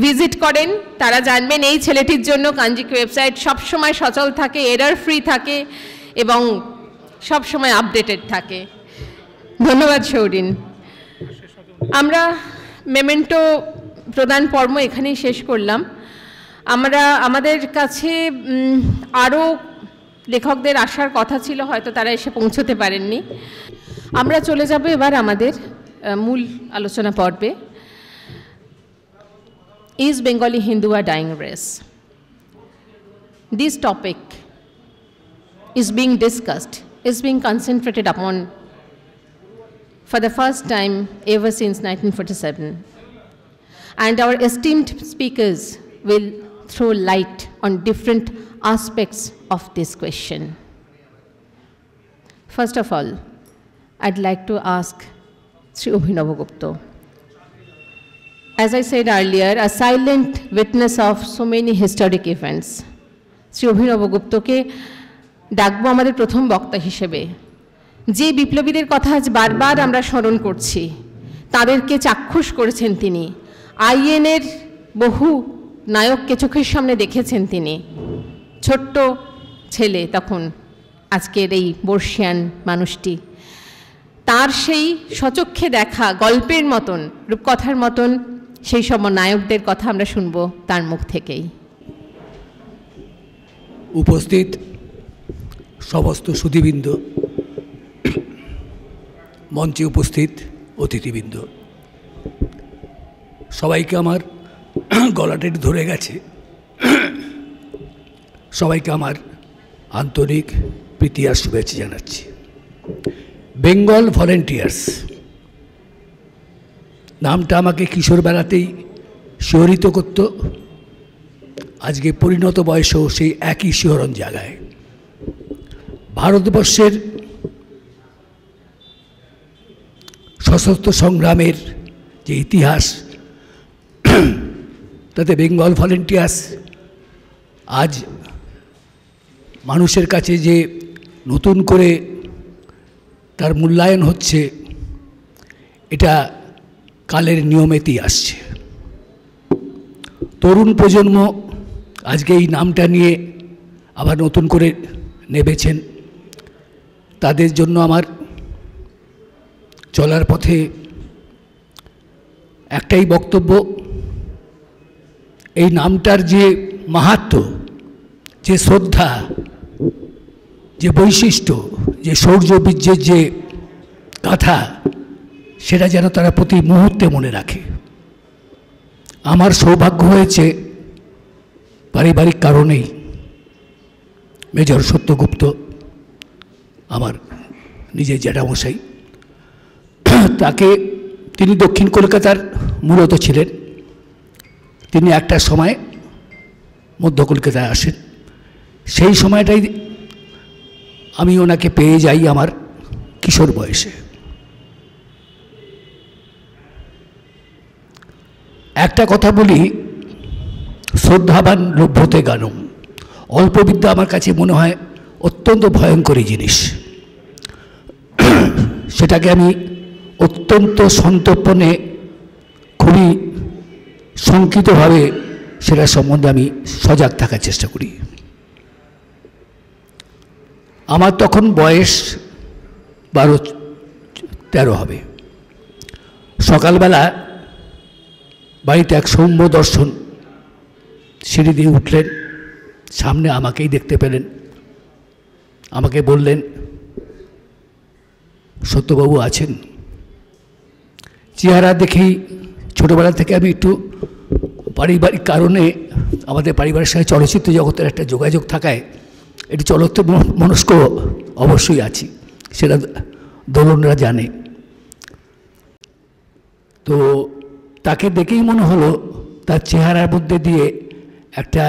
ভিজিট করেন তারা জানবেন এই ছেলেটির জন্য কাঞ্জিক ওয়েবসাইট সবসময় সচল থাকে, এরার ফ্রি থাকে এবং সবসময় আপডেটেড থাকে। ধন্যবাদ সৌরিন। আমরা মেমেন্টো প্রদান পর্ব এখানেই শেষ করলাম। আমাদের কাছে আরও লেখকদের আসার কথা ছিল, হয়তো তারা এসে পৌঁছতে পারেননি। আমরা চলে যাব এবার আমাদের মূল আলোচনা পর্বে। Is Bengali Hindu a dying race? This topic is being discussed, is being concentrated upon for the first time ever since 1947. And our esteemed speakers will throw light on different aspects of this question. First of all, I'd like to ask Sri Abhinav Gupta. As I said earlier, a silent witness of so many historic events. Sri Abhinav Gupta ke ডাকবো আমাদের প্রথম বক্তা হিসেবে। যে বিপ্লবীদের কথা আজ বারবার আমরা স্মরণ করছি, তাদেরকে চাক্ষুষ করেছেন তিনি। আইএনের বহু নায়ককে চোখের সামনে দেখেছেন তিনি। ছোট্ট ছেলে তখন আজকের এই বর্ষিয়ান মানুষটি, তার সেই সচক্ষে দেখা গল্পের মতন, রূপকথার মতন সেই সব নায়কদের কথা আমরা শুনব তার মুখ থেকেই। উপস্থিত সমস্ত সুধীবৃন্দ, মঞ্চে উপস্থিত অতিথিবৃন্দ, সবাইকে আমার গলাটা একটু ধরে গেছে, সবাইকে আমার আন্তরিক প্রীতি আর শুভেচ্ছা জানাচ্ছি। বেঙ্গল ভলেন্টিয়ার্স নামটা আমাকে কিশোরবেলাতেই শিহরিত করত। আজকে পরিণত বয়সেও সেই একই শিহরণ জাগায়। ভারতবর্ষের সশস্ত্র সংগ্রামের যে ইতিহাস, তাতে বেঙ্গল ভলেন্টিয়ার্স আজ মানুষের কাছে যে নতুন করে তার মূল্যায়ন হচ্ছে, এটা কালের নিয়মেতেই আসছে। তরুণ প্রজন্ম আজকে এই নামটা নিয়ে আবার নতুন করে নেবেছেন। তাদের জন্য আমার চলার পথে একটাই বক্তব্য, এই নামটার যে মাহাত্ম্য, যে শ্রদ্ধা, যে বৈশিষ্ট্য, যে শৌর্যবীর্যের যে কথা, সেটা যেন তারা প্রতি মুহূর্তে মনে রাখে। আমার সৌভাগ্য হয়েছে পারিবারিক কারণেই মেজর সত্যগুপ্ত আমার নিজের জ্যাঠামশাই, তাকে, তিনি দক্ষিণ কলকাতার মূলত ছিলেন। তিনি একটা সময় মধ্য কলকাতায় আসেন। সেই সময়টাই আমি ওনাকে পেয়ে যাই আমার কিশোর বয়সে। একটা কথা বলি, শ্রদ্ধাবান লভ্যতে গানম, অল্প বিদ্যা আমার কাছে মনে হয় অত্যন্ত ভয়ঙ্করী জিনিস। সেটাকে আমি অত্যন্ত সন্তর্পণে, খুবই শঙ্কিতভাবে সেটা সম্বন্ধে আমি সজাগ থাকার চেষ্টা করি। আমার তখন বয়স 12-13 হবে। সকালবেলা বাড়িতে এক সৌম্য দর্শন সিঁড়ি দিয়ে উঠলেন, সামনে আমাকেই দেখতে পেলেন। আমাকে বললেন, সত্যবাবু আছেন? চেহারা দেখেই, ছোটোবেলা থেকে আমি একটু পারিবারিক কারণে আমাদের পরিবারের সাথে চলচ্চিত্র জগতের একটা যোগাযোগ থাকায় একটু চলচ্চিত্র মনস্ক অবশ্যই আছি, সেটা দোলনরা জানে। তো তাকে দেখেই মনে হলো তার চেহারার মধ্যে দিয়ে একটা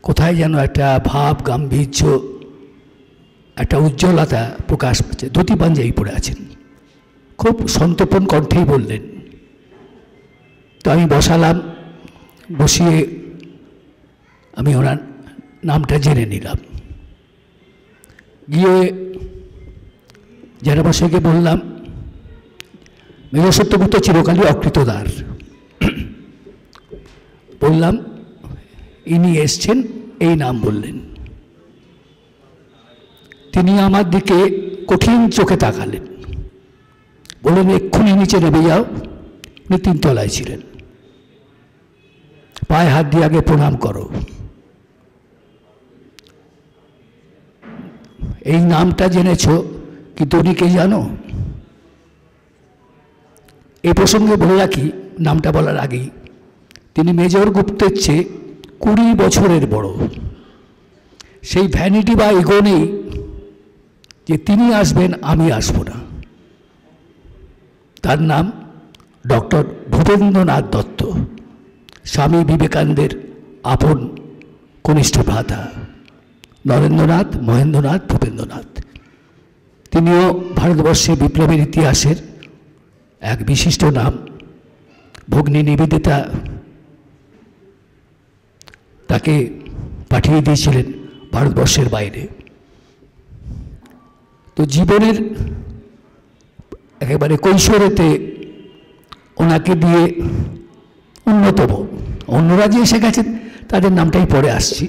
কোথায় যেন একটা ভাব, গাম্ভীর্য, একটা উজ্জ্বলতা প্রকাশ পাচ্ছে। ধুতি পাঞ্জাবি পরে আছেন, খুব সন্তর্পণ কণ্ঠেই বললেন। তো আমি বসালাম, বসিয়ে আমি ওনার নামটা জেনে নিলাম। গিয়ে জ্যাঠামশাইকে বললাম, মেজর সত্যগুপ্ত চিরকালই অকৃতদার। বললাম, ইনি এসছেন, এই নাম বললেন। তিনি আমার দিকে কঠিন চোখে তাকালেন, বললেন, এক্ষুনি নিচে নেমে যাও। উনি 3 তলায় ছিলেন। পায়ে হাত দিয়ে আগে প্রণাম করো। এই নামটা জেনেছ, কিন্তু উনি কে জানো? এই প্রসঙ্গে বলে রাখি, নামটা বলার আগেই, তিনি মেজর গুপ্তের চেয়ে 20 বছরের বড়। সেই ভ্যানিটি বা ইগো নেই যে তিনি আসবেন আমি আসব না। তার নাম ডক্টর ভূপেন্দ্রনাথ দত্ত, স্বামী বিবেকানন্দের আপন কনিষ্ঠ ভ্রাতা। নরেন্দ্রনাথ, মহেন্দ্রনাথ, ভূপেন্দ্রনাথ। তিনিও ভারতবর্ষে বিপ্লবের ইতিহাসের এক বিশিষ্ট নাম। ভগ্নী নিবেদিতা তাকে পাঠিয়ে দিয়েছিলেন ভারতবর্ষের বাইরে। তো জীবনের একেবারে কৈশোরেতে ওনাকে দিয়ে অন্যতম, অন্যরা যে এসে গেছেন তাদের নামটাই পরে আসছি।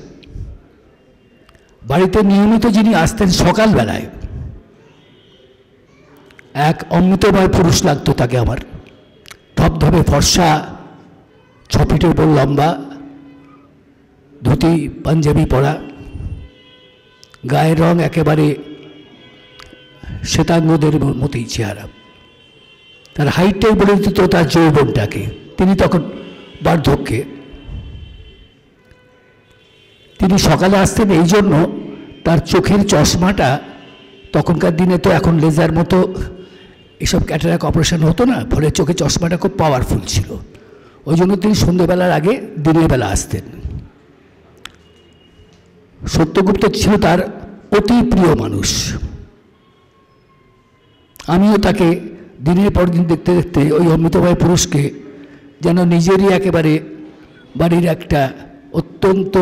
বাড়িতে নিয়মিত যিনি আসতেন সকালবেলায়, এক অমৃতময় পুরুষ লাগতো তাকে আমার। ধবধবে ফর্সা, 6 ফিটের উপর লম্বা, ধুতি পাঞ্জাবি পরা, গায়ের রং একেবারে শ্বেতাঙ্গদের মতোই চেহারা। তার হাইটটাই বলে দিত তার যৌবনটাকে। তিনি তখন বার্ধক্যে। তিনি সকালে আসতেন এই জন্য তার চোখের চশমাটা, তখনকার দিনে তো এখন লেজার মতো এসব ক্যাটারাক্ট অপারেশন হতো না, ফলে চোখের চশমাটা খুব পাওয়ারফুল ছিল। ওই জন্য তিনি সন্ধ্যেবেলার আগে দিনের বেলা আসতেন। সত্যগুপ্ত ছিল তার অতি প্রিয় মানুষ। আমিও তাকে দিনের পর দিন দেখতে দেখতে ওই অমৃতময় পুরুষকে যেন নিজেরই একেবারে বাড়ির একটা অত্যন্ত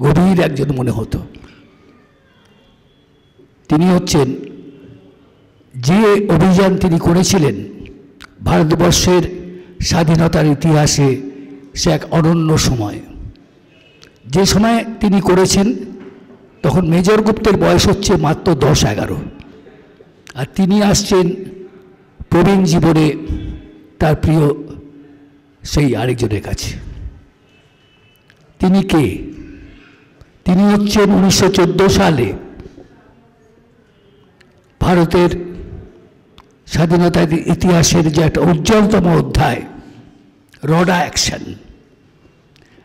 গভীর একজন মনে হতো। তিনি হচ্ছেন, যে অভিযান তিনি করেছিলেন ভারতবর্ষের স্বাধীনতার ইতিহাসে, সে এক অনন্য সময়। যে সময় তিনি করেছেন তখন মেজর গুপ্তের বয়স হচ্ছে মাত্র 10-11, আর তিনি আসছেন প্রবীণ জীবনে তার প্রিয় সেই আরেকজনের কাছে। তিনি কে? তিনি হচ্ছেন 1914 সালে ভারতের স্বাধীনতার ইতিহাসের যে একটা উজ্জ্বলতম অধ্যায়, রডা অ্যাকশন।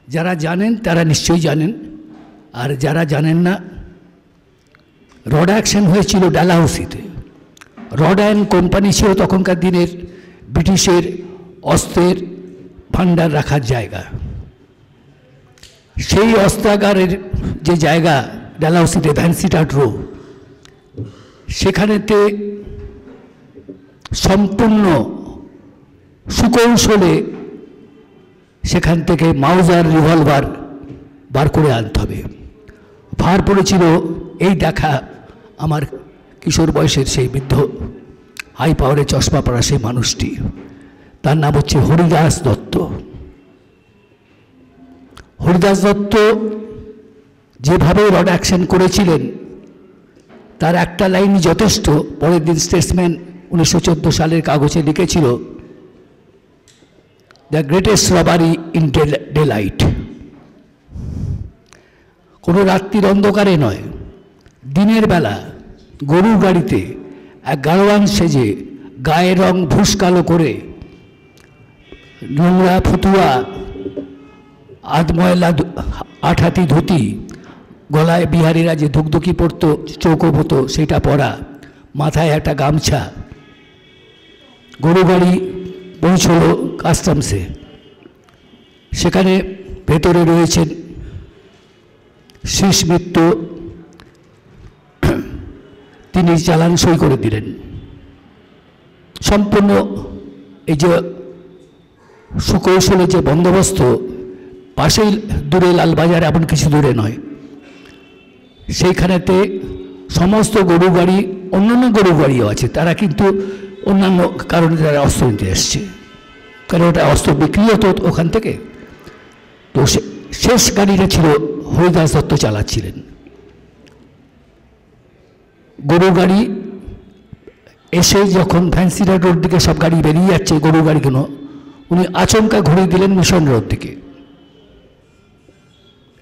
যারা জানেন তারা নিশ্চয়ই জানেন, আর যারা জানেন না, রডা অ্যাকশন হয়েছিল ডালহাউসিতে। রডা অ্যান্ড কোম্পানি ছিল তখনকার দিনের ব্রিটিশের অস্ত্রের ভাণ্ডার রাখার জায়গা। সেই অস্ত্রাগারের যে জায়গা ডালহাউসিতে, ভ্যানসিটাট রো, সেখানেতে সম্পূর্ণ সুকৌশলে সেখান থেকে মাউজার রিভলভার বার করে আনতে হবে। ভার পড়েছিল এই দেখা আমার কিশোর বয়সের সেই বৃদ্ধ হাই পাওয়ারে চশমা পরা সেই মানুষটি, তার নাম হচ্ছে হরিদাস দত্ত। হরিদাস দত্ত যেভাবে রড অ্যাকশন করেছিলেন তার একটা লাইনই যথেষ্ট। পরের দিন স্টেটসম্যান 1914 সালের কাগজে লিখেছিল, the greatest robbery in delight. কোনো রাত্রির অন্ধকারে নয়, দিনের বেলা গরুর গাড়িতে এক গাড়োয়ান সেজে, গায়ের রং ভুসকালো করে, নোংরা ফতুয়া, আধময়লা আঠাতি ধুতি, গলায় বিহারিরা যে ধুকধুকি পরত, চৌকো পরত, সেটা পরা, মাথায় একটা গামছা, গরু গাড়ি পৌঁছল কাস্টমসে। সেখানে ভেতরে রয়েছেন শেষ মিত্র, তিনি চালান সই করে দিলেন। সম্পূর্ণ এই যে সুকৌশলে যে বন্দোবস্ত, পাশেই দূরে লালবাজার, এমন কিছু দূরে নয়, সেইখানেতে সমস্ত গরু গাড়ি, অন্যান্য গরু গাড়িও আছে, তারা কিন্তু অন্যান্য কারণে তারা অস্ত্র নিতে এসছে, কারণ ওটা অস্ত্র বিক্রি হতো ওখান থেকে। তো শেষ গাড়িটা ছিল হরিদাস দত্ত চালাচ্ছিলেন। গরু গাড়ি এসে যখন ফ্যান্সিরা রোড দিকে সব গাড়ি বেরিয়ে যাচ্ছে, গরু গাড়িগুলো উনি আচমকা ঘুরিয়ে দিলেন মিশন রোড দিকে।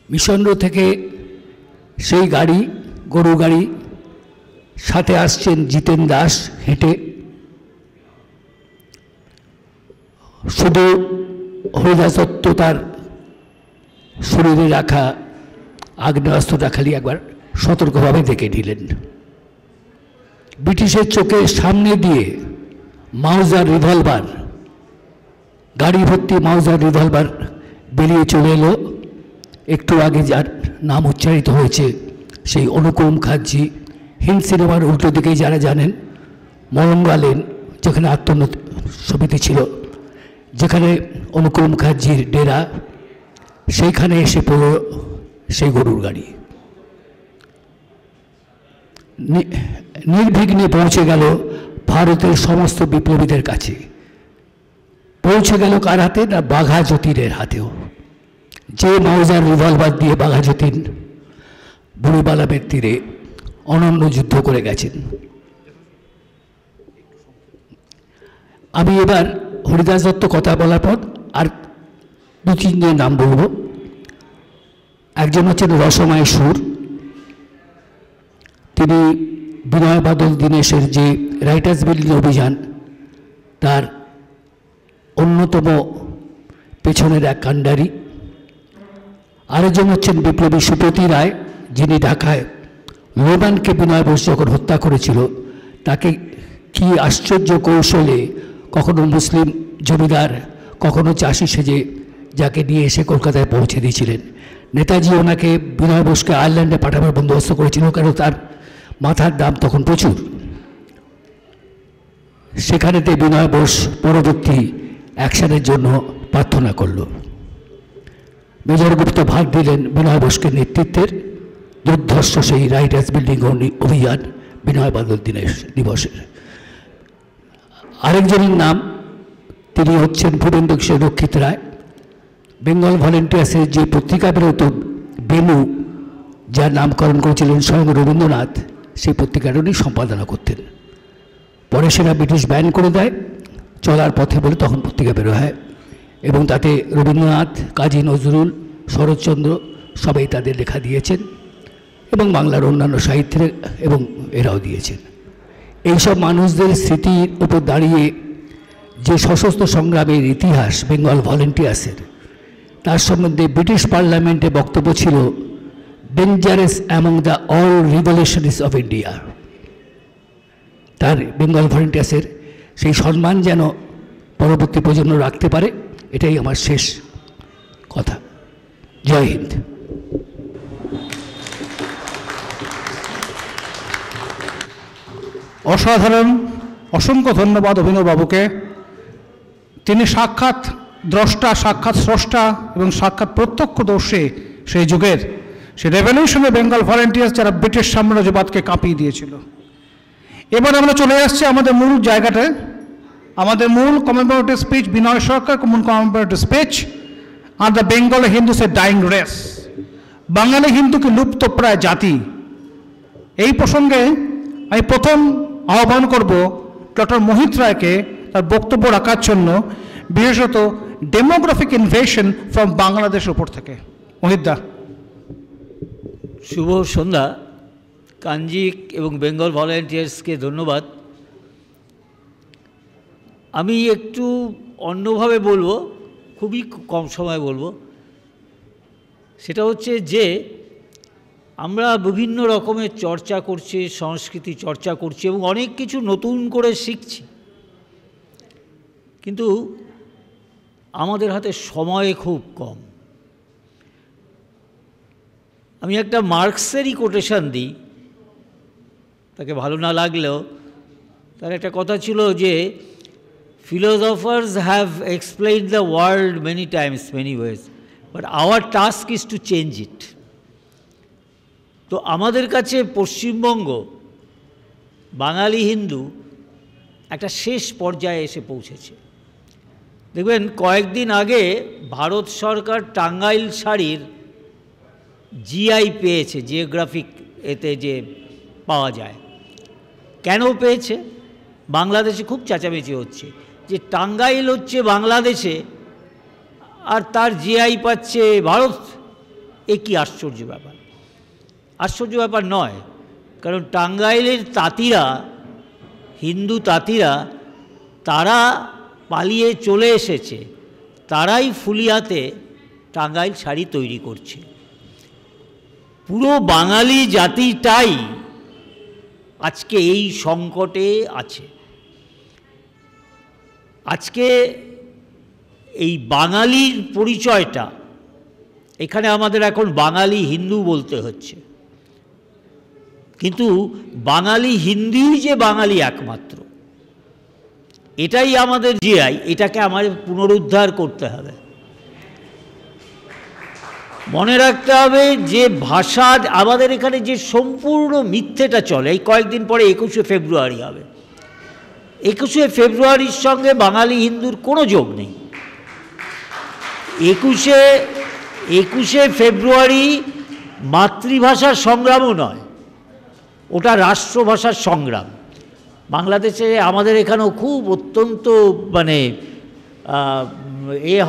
মিশন রোড থেকে সেই গাড়ি, গরু গাড়ি, সাথে আসছেন জিতেন দাস হেঁটে। শুধু হরিদাস দত্ত তার শরীরে রাখা আগ্নেয়াস্ত্রটা খালি একবার সতর্কভাবে দেখে নিলেন। ব্রিটিশের চোখের সামনে দিয়ে মাউজার রিভলভার, গাড়ি ভর্তি মাউজার রিভলভার বেরিয়ে চলে এলো। একটু আগে যার নাম উচ্চারিত হয়েছে, সেই অনুপম মুখার্জি, হিন্দ সিনেমার উল্টো দিকেই যারা জানেন, মলঙ্গা লেন যেখানে আত্মোন্নতি সমিতি ছিল, যেখানে অনুপম মুখার্জির ডেরা, সেইখানে এসে পড়ল সেই গরুর গাড়ি। নির্বিঘ্নে পৌঁছে গেল ভারতের সমস্ত বিপ্লবীদের কাছে। পৌঁছে গেল কার হাতে? না, বাঘা যতীনের হাতেও, যে মাউজার রিভলভার দিয়ে বাঘা যতীন বুড়িবালামের তীরে অনন্য যুদ্ধ করে গেছেন। আমি এবার হরিদাস দত্ত কথা বলার পর আর 2-3 জনের নাম বলব। একজন হচ্ছেন রসময় সুর, তিনি বিনয় বাদল দীনেশের যে রাইটার্স বিল্ডিং অভিযান, তার অন্যতম পেছনের এক কাণ্ডারি। আরেকজন হচ্ছেন বিপ্লবী সুপতি রায়, যিনি ঢাকায় লোবানকে বিনয় বোস যখন হত্যা করেছিল, তাকে কি আশ্চর্য কৌশলে কখনো মুসলিম জমিদার, কখনো চাষি সেজে যাকে নিয়ে এসে কলকাতায় পৌঁছে দিয়েছিলেন। নেতাজি ওনাকে বিনয় বোসকে আয়ারল্যান্ডে পাঠাবার বন্দোবস্ত করেছিল, কারণ তার মাথার দাম তখন প্রচুর। সেখানেতে বিনয় বোস পরবর্তী অ্যাকশনের জন্য প্রার্থনা করল। মেজর গুপ্ত ভাগ দিলেন বিনয় বোসকে নেতৃত্বের দুর্ধর্ষ সেই রাইটার্স বিল্ডিং অভিযান বিনয় বাদল দিবসের। আরেকজনের নাম, তিনি হচ্ছেন ভূপেন্দ্র কিশোর রক্ষিত রায়। বেঙ্গল ভলেন্টিয়ার্সের যে পত্রিকা বেরোত বেনু, যার নামকরণ করেছিলেন স্বয়ং রবীন্দ্রনাথ, সেই পত্রিকাটা উনি সম্পাদনা করতেন। পরে সেটা ব্রিটিশ ব্যান করে দেয়, চলার পথে বলে তখন পত্রিকা বেরো হয়, এবং তাতে রবীন্দ্রনাথ, কাজী নজরুল, শরৎচন্দ্র সবাই তাদের লেখা দিয়েছেন, এবং বাংলার অন্যান্য সাহিত্যের এবং এরাও দিয়েছেন। এইসব মানুষদের স্মৃতির উপর দাঁড়িয়ে যে সশস্ত্র সংগ্রামের ইতিহাস বেঙ্গল ভলেন্টিয়ার্সের, তার সম্বন্ধে ব্রিটিশ পার্লামেন্টে বক্তব্য ছিল dangerous among the all রিভলিউশনারিজ of India. তার বেঙ্গল ভলেন্টিয়ার্সের সেই সম্মান যেন পরবর্তী প্রজন্ম রাখতে পারে, এটাই আমার শেষ কথা। জয় হিন্দ। অসাধারণ, অসংখ্য ধন্যবাদ অভিনববাবুকে। তিনি সাক্ষাৎ দ্রষ্টা, সাক্ষাৎ স্রষ্টা এবং সাক্ষাৎ প্রত্যক্ষদর্শী সেই যুগের, সেই রেভলিউশনে বেঙ্গল ভলেন্টিয়ার্স যারা ব্রিটিশ সাম্রাজ্যবাদকে কাঁপিয়ে দিয়েছিল। এবার আমরা চলে আসছি আমাদের মূল জায়গাটায়, আমাদের মূল কমেমোরেটিভ স্পিচ, বিনয় সরকার মূল কমেমোরেটিভ স্পিচ আর the Bengal Hindus a dying race, Bangali Hindu কি লুপ্ত প্রায় জাতি। এই প্রসঙ্গে আমি প্রথম আহ্বান করব ডক্টর মোহিত রায়কে তার বক্তব্য রাখার জন্য, বিশেষত ডেমোগ্রাফিক ইনভেশন ফ্রম বাংলাদেশের উপর থেকে। মোহিত দা। শুভ সন্ধ্যা। কাঞ্জিক এবং বেঙ্গল ভলেন্টিয়ার্সকে ধন্যবাদ। আমি একটু অন্যভাবে বলবো, খুবই কম সময় বলবো। সেটা হচ্ছে যে আমরা বিভিন্ন রকমের চর্চা করছি, সংস্কৃতি চর্চা করছি এবং অনেক কিছু নতুন করে শিখছি, কিন্তু আমাদের হাতে সময় খুব কম। আমি একটা মার্কসেরই কোটেশন দিই, তাকে ভালো না লাগলেও। তার একটা কথা ছিল যে philosophers have explained the world many times, many ways, but our task is to change it. তো আমাদের কাছে পশ্চিমবঙ্গ, বাঙালি হিন্দু একটা শেষ পর্যায়ে এসে পৌঁছেছে। দেখবেন কয়েকদিন আগে ভারত সরকার টাঙ্গাইল শাড়ির জিআই পেয়েছে, জিওগ্রাফিক এতে যে পাওয়া যায়। কেন পেয়েছে? বাংলাদেশে খুব চেঁচামেচি হচ্ছে যে টাঙ্গাইল হচ্ছে বাংলাদেশে আর তার জিআই পাচ্ছে ভারত। এ কি আশ্চর্য ব্যাপার! আশ্চর্য ব্যাপার নয়, কারণ টাঙ্গাইলের তাঁতিরা, হিন্দু তাঁতিরা, তারা পালিয়ে চলে এসেছে, তারাই ফুলিয়াতে টাঙ্গাইল শাড়ি তৈরি করছে। পুরো বাঙালি জাতিটাই আজকে এই সংকটে আছে। আজকে এই বাঙালির পরিচয়টা, এখানে আমাদের এখন বাঙালি হিন্দু বলতে হচ্ছে, কিন্তু বাঙালি হিন্দুই যে বাঙালি একমাত্র, এটাই আমাদের জিআই। এটাকে আমাদের পুনরুদ্ধার করতে হবে। মনে রাখতে হবে যে ভাষা আমাদের এখানে যে সম্পূর্ণ মিথ্যেটা চলে। এই কয়েকদিন পরে 21শে ফেব্রুয়ারি হবে। 21শে ফেব্রুয়ারির সঙ্গে বাঙালি হিন্দুর কোনো যোগ নেই। 21শে ফেব্রুয়ারি মাতৃভাষার সংগ্রামও নয়, ওটা রাষ্ট্রভাষার সংগ্রাম। বাংলাদেশে আমাদের এখানেও খুব অত্যন্ত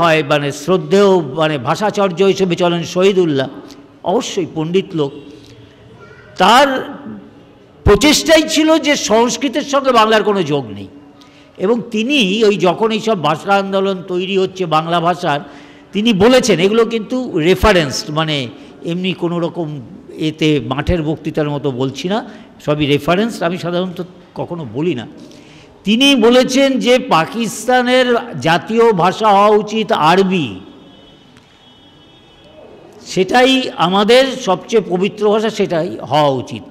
হয়, শ্রদ্ধেয় ভাষাচর্য হিসেবে চলেন শহীদুল্লাহ, অবশ্যই পণ্ডিত লোক। তার প্রচেষ্টাই ছিল যে সংস্কৃতের সঙ্গে বাংলার কোনো যোগ নেই, এবং তিনি ওই যখন এইসব ভাষা আন্দোলন তৈরি হচ্ছে বাংলা ভাষার, তিনি বলেছেন, এগুলো কিন্তু রেফারেন্সড, এমনি কোনো রকম এতে মাঠের বক্তৃতার মতো বলছি না, সবই রেফারেন্স, আমি সাধারণত কখনো বলি না। তিনি বলেছেন যে পাকিস্তানের জাতীয় ভাষা হওয়া উচিত আরবি, সেটাই আমাদের সবচেয়ে পবিত্র ভাষা, সেটাই হওয়া উচিত।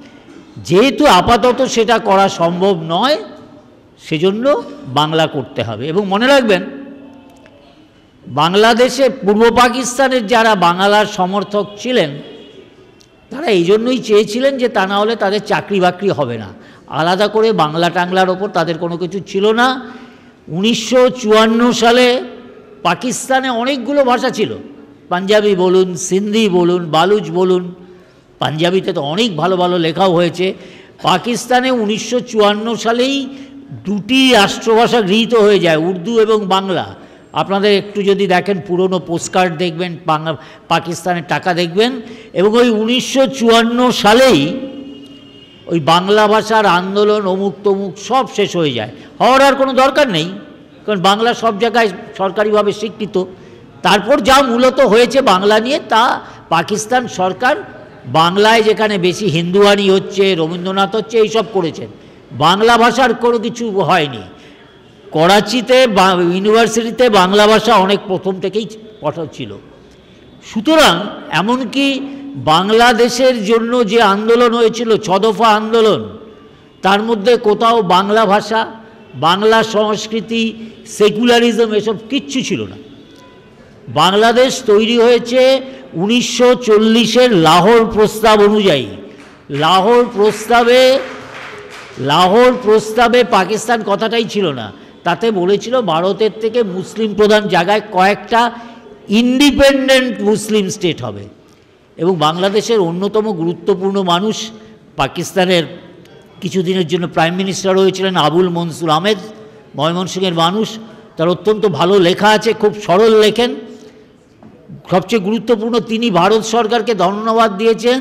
যেহেতু আপাতত সেটা করা সম্ভব নয়, সেজন্য বাংলা করতে হবে। এবং মনে রাখবেন, বাংলাদেশে পূর্ব পাকিস্তানের যারা বাংলার সমর্থক ছিলেন, তারা এই জন্যই চেয়েছিলেন যে তা না হলে তাদের চাকরি বাকরি হবে না। আলাদা করে বাংলা টাংলার ওপর তাদের কোনো কিছু ছিল না। 1954 সালে পাকিস্তানে অনেকগুলো ভাষা ছিল, পাঞ্জাবি বলুন, সিন্ধি বলুন, বালুচ বলুন, পাঞ্জাবিতে তো অনেক ভালো ভালো লেখাও হয়েছে। পাকিস্তানে 1954 সালেই দুটি রাষ্ট্রভাষা গৃহীত হয়ে যায়, উর্দু এবং বাংলা। আপনাদের একটু যদি দেখেন পুরনো পোস্টকার্ড দেখবেন, পাকিস্তানের টাকা দেখবেন, এবং ওই 1954 সালেই ওই বাংলা ভাষার আন্দোলন অমুক তমুক সব শেষ হয়ে যায়। হওয়ার আর কোনো দরকার নেই, কারণ বাংলা সব জায়গায় সরকারিভাবে স্বীকৃত। তারপর যা মূলত হয়েছে বাংলা নিয়ে, তা পাকিস্তান সরকার বাংলায় যেখানে বেশি হিন্দুয়ানি হচ্ছে, রবীন্দ্রনাথ হচ্ছে, এইসব করেছেন, বাংলা ভাষার কোনো কিছু হয়নি। করাচিতে ইউনিভার্সিটিতে বাংলা ভাষা অনেক প্রথম থেকেই ছিল। সুতরাং এমনকি বাংলাদেশের জন্য যে আন্দোলন হয়েছিল, 6 দফা আন্দোলন, তার মধ্যে কোথাও বাংলা ভাষা, বাংলা সংস্কৃতি, সেকুলারিজম এসব কিচ্ছু ছিল না। বাংলাদেশ তৈরি হয়েছে 1940-এর লাহোর প্রস্তাব অনুযায়ী। লাহোর প্রস্তাবে পাকিস্তান কথাটাই ছিল না, তাতে বলেছিল ভারতের থেকে মুসলিম প্রধান জায়গায় কয়েকটা ইন্ডিপেন্ডেন্ট মুসলিম স্টেট হবে। এবং বাংলাদেশের অন্যতম গুরুত্বপূর্ণ মানুষ, পাকিস্তানের কিছুদিনের জন্য প্রাইম মিনিস্টার হয়েছিলেন আবুল মনসুর আহমেদ, ময়মনসিংহের মানুষ, তার অত্যন্ত ভালো লেখা আছে, খুব সরল লেখেন। সবচেয়ে গুরুত্বপূর্ণ, তিনি ভারত সরকারকে ধন্যবাদ দিয়েছেন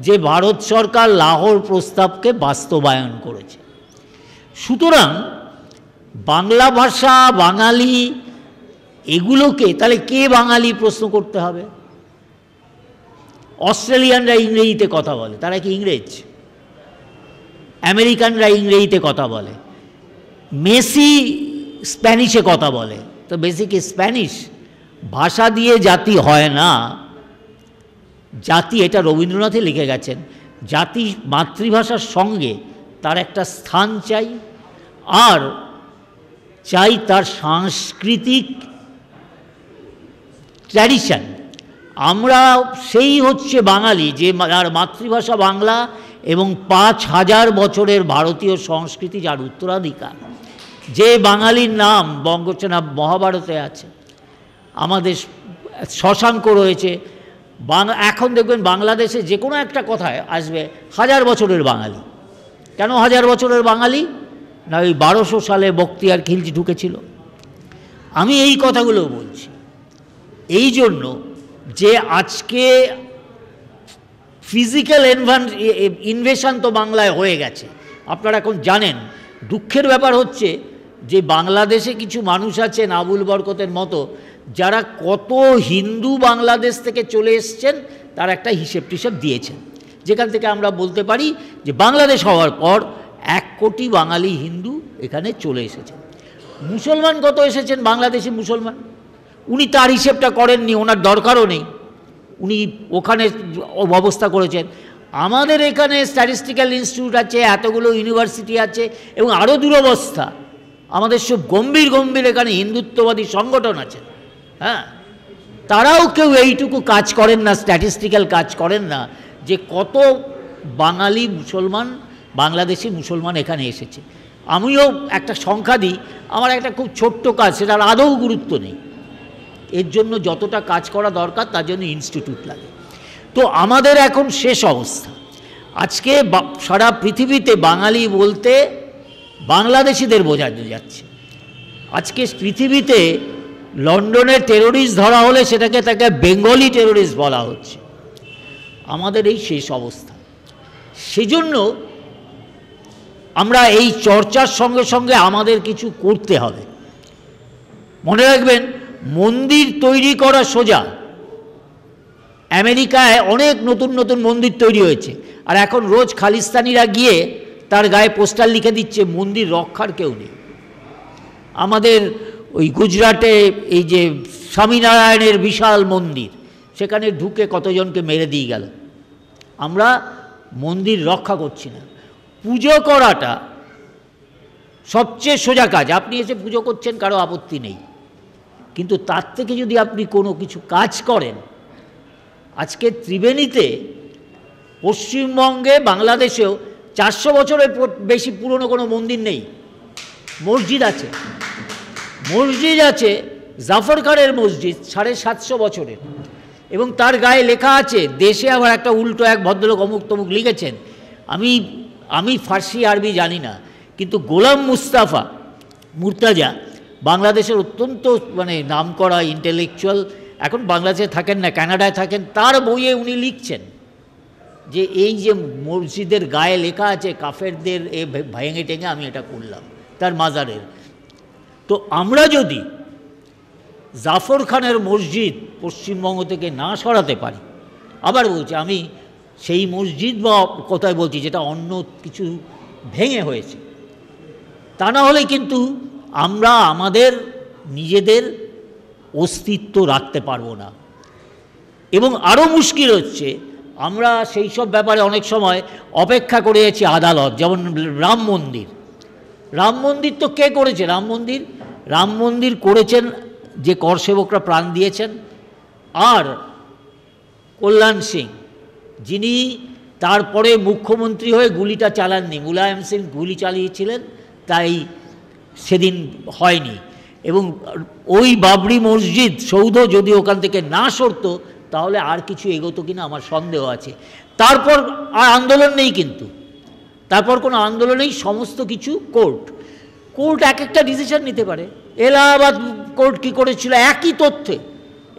যে ভারত সরকার লাহোর প্রস্তাবকে বাস্তবায়ন করেছে। সুতরাং বাংলা ভাষা, বাঙালি, এগুলোকে তাহলে কে বাঙালি প্রশ্ন করতে হবে। অস্ট্রেলিয়ানরা ইংরেজিতে কথা বলে, তারা কি ইংরেজ? আমেরিকানরা ইংরেজিতে কথা বলে, মেসি স্প্যানিশে কথা বলে, তো বেসিক স্প্যানিশ। ভাষা দিয়ে জাতি হয় না, জাতি, এটা রবীন্দ্রনাথই লিখে গেছেন, জাতি মাতৃভাষার সঙ্গে তার একটা স্থান চাই, আর চাই তার সাংস্কৃতিক ট্র্যাডিশন। আমরা সেই হচ্ছে বাঙালি, যে যার মাতৃভাষা বাংলা এবং 5000 বছরের ভারতীয় সংস্কৃতি যার উত্তরাধিকার। যে বাঙালির নাম বঙ্গোচ্চনা মহাভারতে আছে, আমাদের শশাঙ্ক রয়েছে। এখন দেখবেন বাংলাদেশে যে কোনো একটা কথায় আসবে 1000 বছরের বাঙালি। কেন 1000 বছরের বাঙালি? না, ওই 1200 সালে বখতিয়ার খিলজি ঢুকেছিল। আমি এই কথাগুলো বলছি এই জন্য যে আজকে ফিজিক্যাল ইনভেশন তো বাংলায় হয়ে গেছে, আপনারা এখন জানেন। দুঃখের ব্যাপার হচ্ছে যে বাংলাদেশে কিছু মানুষ আছেন আবুল বরকতের মতো, যারা কত হিন্দু বাংলাদেশ থেকে চলে এসছেন তার একটা হিসেব টিসেব দিয়েছেন, যেখান থেকে আমরা বলতে পারি যে বাংলাদেশ হওয়ার পর 1 কোটি বাঙালি হিন্দু এখানে চলে এসেছেন। মুসলমান কত এসেছেন বাংলাদেশি মুসলমান, উনি তার হিসেবটা করেননি, ওনার দরকারও নেই, উনি ওখানে ব্যবস্থা করেছেন। আমাদের এখানে স্ট্যাটিস্টিক্যাল ইনস্টিটিউট আছে, এতগুলো ইউনিভার্সিটি আছে, এবং আরও দুরবস্থা, আমাদের সব গম্ভীর গম্ভীর এখানে হিন্দুত্ববাদী সংগঠন আছে। হ্যাঁ, তারাও কেউ এইটুকু কাজ করেন না, স্ট্যাটিস্টিক্যাল কাজ করেন না যে কত বাঙালি মুসলমান, বাংলাদেশি মুসলমান এখানে এসেছে। আমিও একটা সংখ্যা দিই, আমার একটা খুব ছোট্ট কাজ, সেটার আদৌ গুরুত্ব নেই। এর জন্য যতটা কাজ করা দরকার তার জন্য ইনস্টিটিউট লাগে। তো আমাদের এখন শেষ অবস্থা। আজকে সারা পৃথিবীতে বাঙালি বলতে বাংলাদেশিদের বোঝানো যাচ্ছে। আজকে পৃথিবীতে লন্ডনে টেরোরিস্ট ধরা হলে সেটাকে তাকে বেঙ্গলি টেরোরিস্ট বলা হচ্ছে। আমাদের এই শেষ অবস্থা। সেজন্য আমরা এই চর্চার সঙ্গে সঙ্গে আমাদের কিছু করতে হবে। মনে রাখবেন, মন্দির তৈরি করা সোজা, আমেরিকায় অনেক নতুন নতুন মন্দির তৈরি হয়েছে, আর এখন রোজ খালিস্তানিরা গিয়ে তার গায়ে পোস্টার লিখে দিচ্ছে মন্দির রক্ষার কেউ নেই। আমাদের ওই গুজরাটে এই যে স্বামীনারায়ণের বিশাল মন্দির, সেখানে ঢুকে কতজনকে মেরে দিয়ে গেল। আমরা মন্দির রক্ষা করছি না। পুজো করাটা সবচেয়ে সোজা কাজ, আপনি এসে পুজো করছেন, কারো আপত্তি নেই, কিন্তু তার থেকে যদি আপনি কোনো কিছু কাজ করেন, আজকে ত্রিবেণীতে, পশ্চিমবঙ্গে, বাংলাদেশেও 400 বছরের বেশি পুরনো কোনো মন্দির নেই, মসজিদ আছে। মসজিদ আছে জাফর খানের মসজিদ 750 বছরের, এবং তার গায়ে লেখা আছে, দেশে আবার একটা উল্টো এক ভদ্রলোক অমুক তমুক লিখেছেন, আমি ফার্সি আরবি জানি না, কিন্তু গোলাম মুস্তাফা মুর্তাজা বাংলাদেশের অত্যন্ত মানে নামকরা ইন্টেলেকচুয়াল, এখন বাংলাদেশে থাকেন না, কানাডায় থাকেন, তার বইয়ে উনি লিখছেন যে এই যে মসজিদের গায়ে লেখা আছে কাফেরদের এ ভেঙে টেঙে আমি এটা করলাম তার মাজারের। তো আমরা যদি জাফর খানের মসজিদ পশ্চিমবঙ্গ থেকে না সরাতে পারি, আবার বলছি আমি সেই মসজিদ বা কোথায় বলছি যেটা অন্য কিছু ভেঙে হয়েছে, তা না হলে কিন্তু আমরা আমাদের নিজেদের অস্তিত্ব রাখতে পারবো না। এবং আরও মুশকিল হচ্ছে, আমরা সেই সব ব্যাপারে অনেক সময় অপেক্ষা করে আছি আদালত, যেমন রাম মন্দির। রাম মন্দির তো কে করেছে? রাম মন্দির করেছেন যে কর সেবকরা প্রাণ দিয়েছেন, আর কল্যাণ সিং, যিনি তারপরে মুখ্যমন্ত্রী হয়ে গুলিটা চালাননি, মুলায়ম সিং গুলি চালিয়েছিলেন, তাই সেদিন হয়নি। এবং ওই বাবরি মসজিদ সৌধ যদি ওখান থেকে না সরতো তাহলে আর কিছু এগোতো কিনা আমার সন্দেহ আছে। তারপর আর আন্দোলন নেই, কিন্তু তারপর কোনো আন্দোলন নেই, সমস্ত কিছু কোর্ট এক একটা ডিসিশন নিতে পারে। এলাহাবাদ কোর্ট কী করেছিল একই তথ্যে,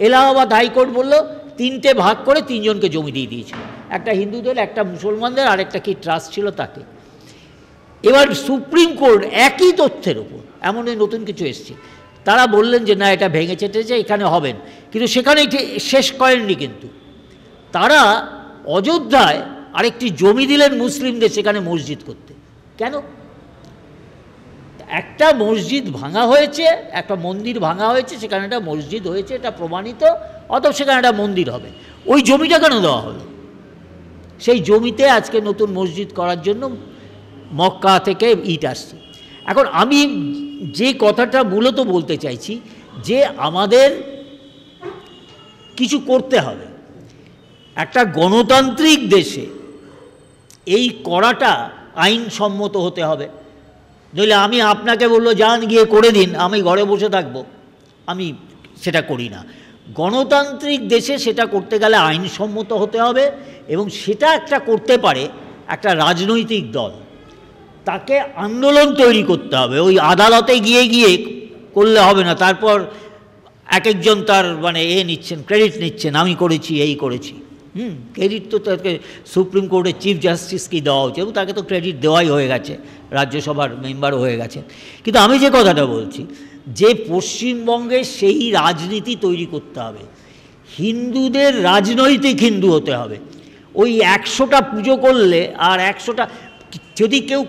এলাহাবাদ হাইকোর্ট বলল 3টে ভাগ করে 3 জনকে জমি দিয়ে দিয়েছিল, একটা হিন্দুদের, একটা মুসলমানদের, আর একটা কি ট্রাস্ট ছিল তাকে। এবার সুপ্রিম কোর্ট একই তথ্যের উপর, এমন নতুন কিছু এসছে, তারা বললেন যে না এটা ভেঙে চেটেছে, এখানে হবেন, কিন্তু সেখানে শেষ করেননি। কিন্তু তারা অযোধ্যায় আরেকটি জমি দিলেন মুসলিমদের সেখানে মসজিদ করতে। কেন? একটা মসজিদ ভাঙা হয়েছে, একটা মন্দির ভাঙা হয়েছে, সেখানে একটা মসজিদ হয়েছে, এটা প্রমাণিত, অথবা সেখানে একটা মন্দির হবে। ওই জমিটা কেন দেওয়া হলো? সেই জমিতে আজকে নতুন মসজিদ করার জন্য মক্কা থেকে ইট আসছে। এখন আমি যে কথাটা মূলত বলতে চাইছি যে আমাদের কিছু করতে হবে। একটা গণতান্ত্রিক দেশে এই করাটা আইনসম্মত হতে হবে, নইলে আমি আপনাকে বললো যান গিয়ে করে দিন, আমি ঘরে বসে থাকবো, আমি সেটা করি না। গণতান্ত্রিক দেশে সেটা করতে গেলে আইনসম্মত হতে হবে, এবং সেটা একটা করতে পারে একটা রাজনৈতিক দল, তাকে আন্দোলন তৈরি করতে হবে। ওই আদালতে গিয়ে করলে হবে না, তারপর এক একজন তার মানে নিচ্ছেন, ক্রেডিট নিচ্ছেন, আমি করেছি, এই করেছি। ক্রেডিট তো তাকে সুপ্রিম কোর্টের চিফ জাস্টিসকেই দেওয়া উচিত, এবং তাকে তো ক্রেডিট দেওয়াই হয়ে গেছে, রাজ্যসভার মেম্বারও হয়ে গেছে। কিন্তু আমি যে কথাটা বলছি যে পশ্চিমবঙ্গে সেই রাজনীতি তৈরি করতে হবে, হিন্দুদের রাজনৈতিক হিন্দু হতে হবে। ওই 100টা পুজো করলে আর 100টা, যদি কেউ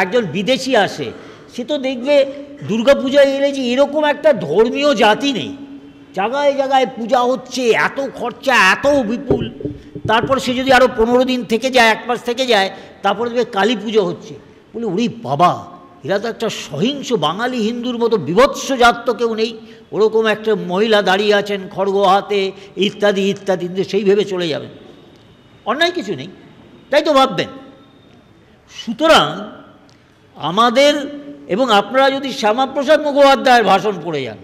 একজন বিদেশি আসে সে তো দেখবে দুর্গাপূজায় এলে যে এরকম একটা ধর্মীয় জাতি নেই, জায়গায় জায়গায় পূজা হচ্ছে, এত খরচা, এত বিপুল। তারপর সে যদি আরও 15 দিন থেকে যায়, 1 মাস থেকে যায়, তারপরে দেখবে কালী পুজো হচ্ছে, বলে ওরে বাবা, এরা তো একটা সহিংস বাঙালি হিন্দুর মতো বিভৎস জাত তো কেউ নেই। ওরকম একটা মহিলা দাঁড়িয়ে আছেন খড়গ হাতে, ইত্যাদি ইত্যাদি, সেই ভেবে চলে যাবেন, অন্যায় কিছু নেই, তাই তো ভাববেন। সুতরাং আমাদের, এবং আপনারা যদি শ্যামাপ্রসাদ মুখোপাধ্যায়ের ভাষণ পড়ে যান,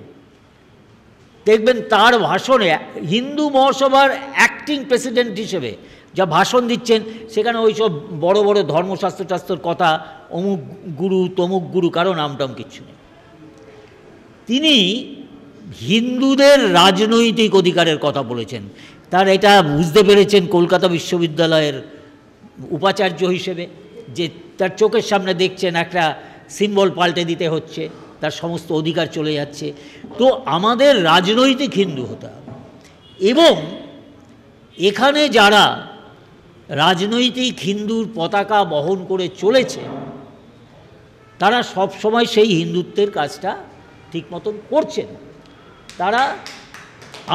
দেখবেন তার ভাষণে হিন্দু মহাসভার অ্যাক্টিং প্রেসিডেন্ট হিসেবে যা ভাষণ দিচ্ছেন, সেখানে ওই সব বড় বড় ধর্মশাস্ত্রের কথা, অমুক গুরু তমুক গুরু, কারো নামটাম কিচ্ছু নেই। তিনি হিন্দুদের রাজনৈতিক অধিকারের কথা বলেছেন, তার এটা বুঝতে পেরেছেন কলকাতা বিশ্ববিদ্যালয়ের উপাচার্য হিসেবে, যে তার চোখের সামনে দেখছেন একটা সিম্বল পাল্টে দিতে হচ্ছে, তার সমস্ত অধিকার চলে যাচ্ছে। তো আমাদের রাজনৈতিক হিন্দু হতে হবে, এবং এখানে যারা রাজনৈতিক হিন্দুর পতাকা বহন করে চলেছে তারা সব সময় সেই হিন্দুত্বের কাজটা ঠিক মতন করছেন। তারা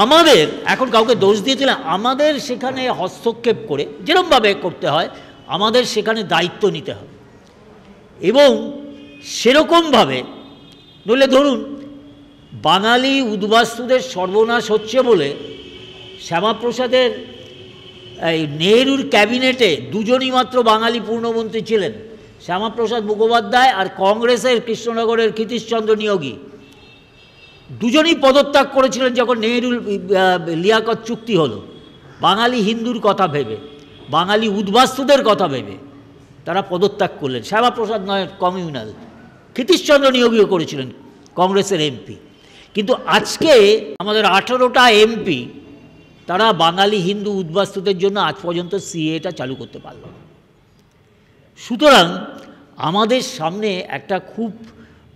আমাদের, এখন কাউকে দোষ দিয়েছিলাম, আমাদের সেখানে হস্তক্ষেপ করে যেরকমভাবে করতে হয় আমাদের সেখানে দায়িত্ব নিতে হবে, এবং সেরকমভাবে, নইলে ধরুন বাঙালি উদ্বাস্তুদের সর্বনাশ হচ্ছে বলে শ্যামাপ্রসাদের এই নেহরুর ক্যাবিনেটে দুজনই মাত্র বাঙালি পূর্ণমন্ত্রী ছিলেন, শ্যামাপ্রসাদ মুখোপাধ্যায় আর কংগ্রেসের কৃষ্ণনগরের ক্ষিতীশচন্দ্র নিয়োগী। দুজনই পদত্যাগ করেছিলেন যখন নেহরুর লিয়াকত চুক্তি হলো। বাঙালি হিন্দুর কথা ভেবে, বাঙালি উদ্বাস্তুদের কথা ভেবে তারা পদত্যাগ করলেন। শ্যামাপ্রসাদ নয় কমিউনাল, ক্ষিতীশচন্দ্র নিয়োগীও করেছিলেন কংগ্রেসের এমপি। কিন্তু আজকে আমাদের 18টা এমপি তারা বাঙালি হিন্দু উদ্বাস্তুদের জন্য আজ পর্যন্ত সিএটা চালু করতে পারল না। সুতরাং আমাদের সামনে একটা খুব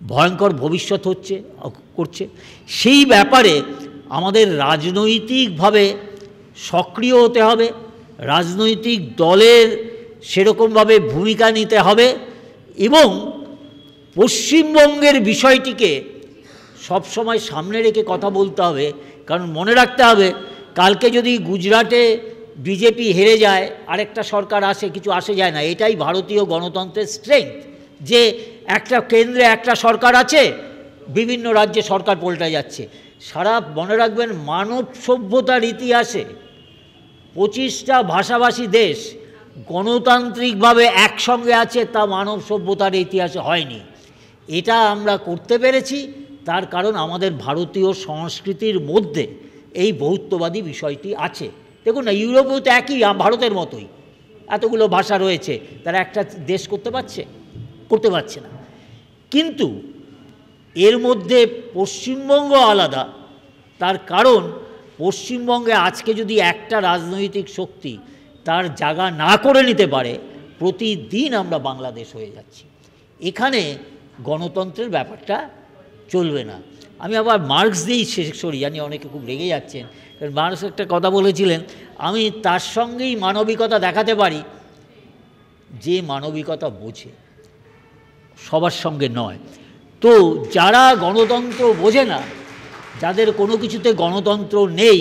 ভয়ঙ্কর ভবিষ্যৎ করছে। সেই ব্যাপারে আমাদের রাজনৈতিকভাবে সক্রিয় হতে হবে, রাজনৈতিক দলের সেরকমভাবে ভূমিকা নিতে হবে এবং পশ্চিমবঙ্গের বিষয়টিকে সবসময় সামনে রেখে কথা বলতে হবে। কারণ মনে রাখতে হবে, কালকে যদি গুজরাটে বিজেপি হেরে যায়, আরেকটা সরকার আসে, কিছু আসে যায় না। এটাই ভারতীয় গণতন্ত্রের স্ট্রেংথ, যে একটা কেন্দ্রে একটা সরকার আছে, বিভিন্ন রাজ্যে সরকার পাল্টে যাচ্ছে। সারা মনে রাখবেন, মানব সভ্যতার ইতিহাসে 25টা ভাষাভাষী দেশ গণতান্ত্রিকভাবে একসঙ্গে আছে, তা মানব সভ্যতার ইতিহাসে হয়নি। এটা আমরা করতে পেরেছি, তার কারণ আমাদের ভারতীয় সংস্কৃতির মধ্যে এই বহুত্ববাদী বিষয়টি আছে। দেখুন না, ইউরোপেও তো একই, ভারতের মতোই এতগুলো ভাষা রয়েছে, তারা একটা দেশ করতে পারছে না। কিন্তু এর মধ্যে পশ্চিমবঙ্গ আলাদা, তার কারণ পশ্চিমবঙ্গে আজকে যদি একটা রাজনৈতিক শক্তি তার জায়গা না করে নিতে পারে, প্রতিদিন আমরা বাংলাদেশ হয়ে যাচ্ছি। এখানে গণতন্ত্রের ব্যাপারটা চলবে না। আমি আবার মার্কস দিয়েই শেষ করি, জানি অনেকে খুব রেগে যাচ্ছেন, কারণ মার্কস একটা কথা বলেছিলেন, আমি তার সঙ্গেই মানবিকতা দেখাতে পারি যে মানবিকতা বোঝে, সবার সঙ্গে নয়। তো যারা গণতন্ত্র বোঝে না, যাদের কোনো কিছুতে গণতন্ত্র নেই,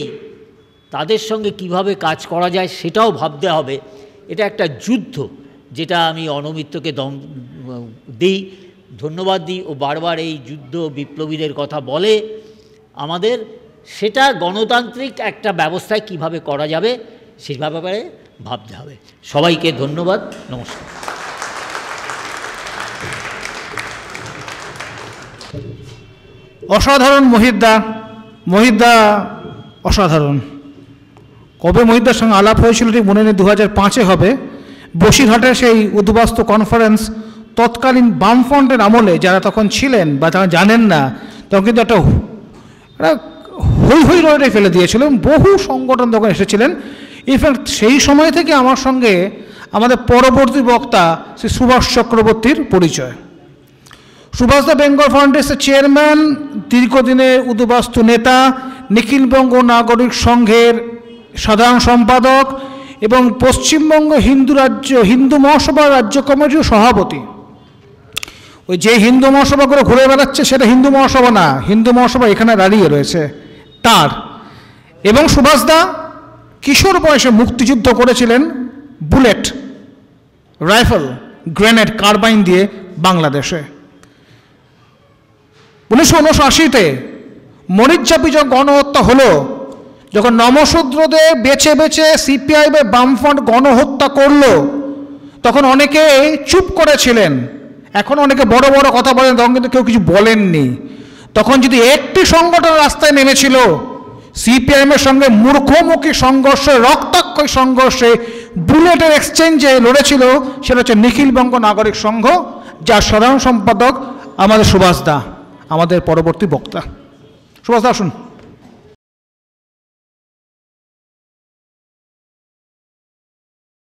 তাদের সঙ্গে কিভাবে কাজ করা যায় সেটাও ভাবতে হবে। এটা একটা যুদ্ধ, যেটা আমি অনমিত্রকে দিই, ধন্যবাদ দিই। ও বারবার এই যুদ্ধ বিপ্লবীদের কথা বলে আমাদের, সেটা গণতান্ত্রিক একটা ব্যবস্থায় কিভাবে করা যাবে সেই ব্যাপারে ভাবতে হবে। সবাইকে ধন্যবাদ, নমস্কার। অসাধারণ মহিদ্দা অসাধারণ। কবে মহিদ্দার সঙ্গে আলাপ হয়েছিল ঠিক মনে নেই, 2005-এ হবে। বসিরহাটের সেই উদ্বাস্তু কনফারেন্স, তৎকালীন বামফ্রন্টের আমলে যারা তখন ছিলেন বা তারা জানেন না, তখন কিন্তু একটা হৈ রয়ে ফেলে দিয়েছিল। বহু সংগঠন তখন এসেছিলেন। ইনফ্যাক্ট সেই সময় থেকে আমার সঙ্গে আমাদের পরবর্তী বক্তা শ্রী সুভাষ চক্রবর্তীর পরিচয়। সুভাষদা বেঙ্গল ফাউন্ডেশনের চেয়ারম্যান, দীর্ঘদিনের উদ্বাস্তু নেতা, নিখিলবঙ্গ নাগরিক সংঘের সাধারণ সম্পাদক এবং পশ্চিমবঙ্গ হিন্দু মহাসভার রাজ্য কমিটির সভাপতি। ওই যে হিন্দু মহাসভা করে ঘুরে বেড়াচ্ছে সেটা হিন্দু মহাসভা না, হিন্দু মহাসভা এখানে দাঁড়িয়ে রয়েছে তার। এবং সুভাষদা কিশোর বয়সে মুক্তিযুদ্ধ করেছিলেন বুলেট, রাইফেল, গ্রেনেড, কার্বাইন দিয়ে বাংলাদেশে। 1979-তে মরিচঝাপি যখন গণহত্যা হলো, যখন নমশূদ্রদের বেছে বেছে সিপিআই বা বামফ্রন্ট গণহত্যা করলো, তখন অনেকে চুপ করেছিলেন। এখন অনেকে বড় বড় কথা বলেন, তখন কিন্তু কেউ কিছু বলেননি। তখন যদি একটি সংগঠন রাস্তায় নেমেছিল, সিপিআইএমের সঙ্গে মূর্খমুখী সংঘর্ষে, রক্তাক্ষয় সংঘর্ষে, বুলেটের এক্সচেঞ্জে লড়েছিল, সেটা হচ্ছে নিখিলবঙ্গ নাগরিক সংঘ, যার সাধারণ সম্পাদক আমাদের সুভাষদা, আমাদের পরবর্তী বক্তা। সুভাষদা আসুন।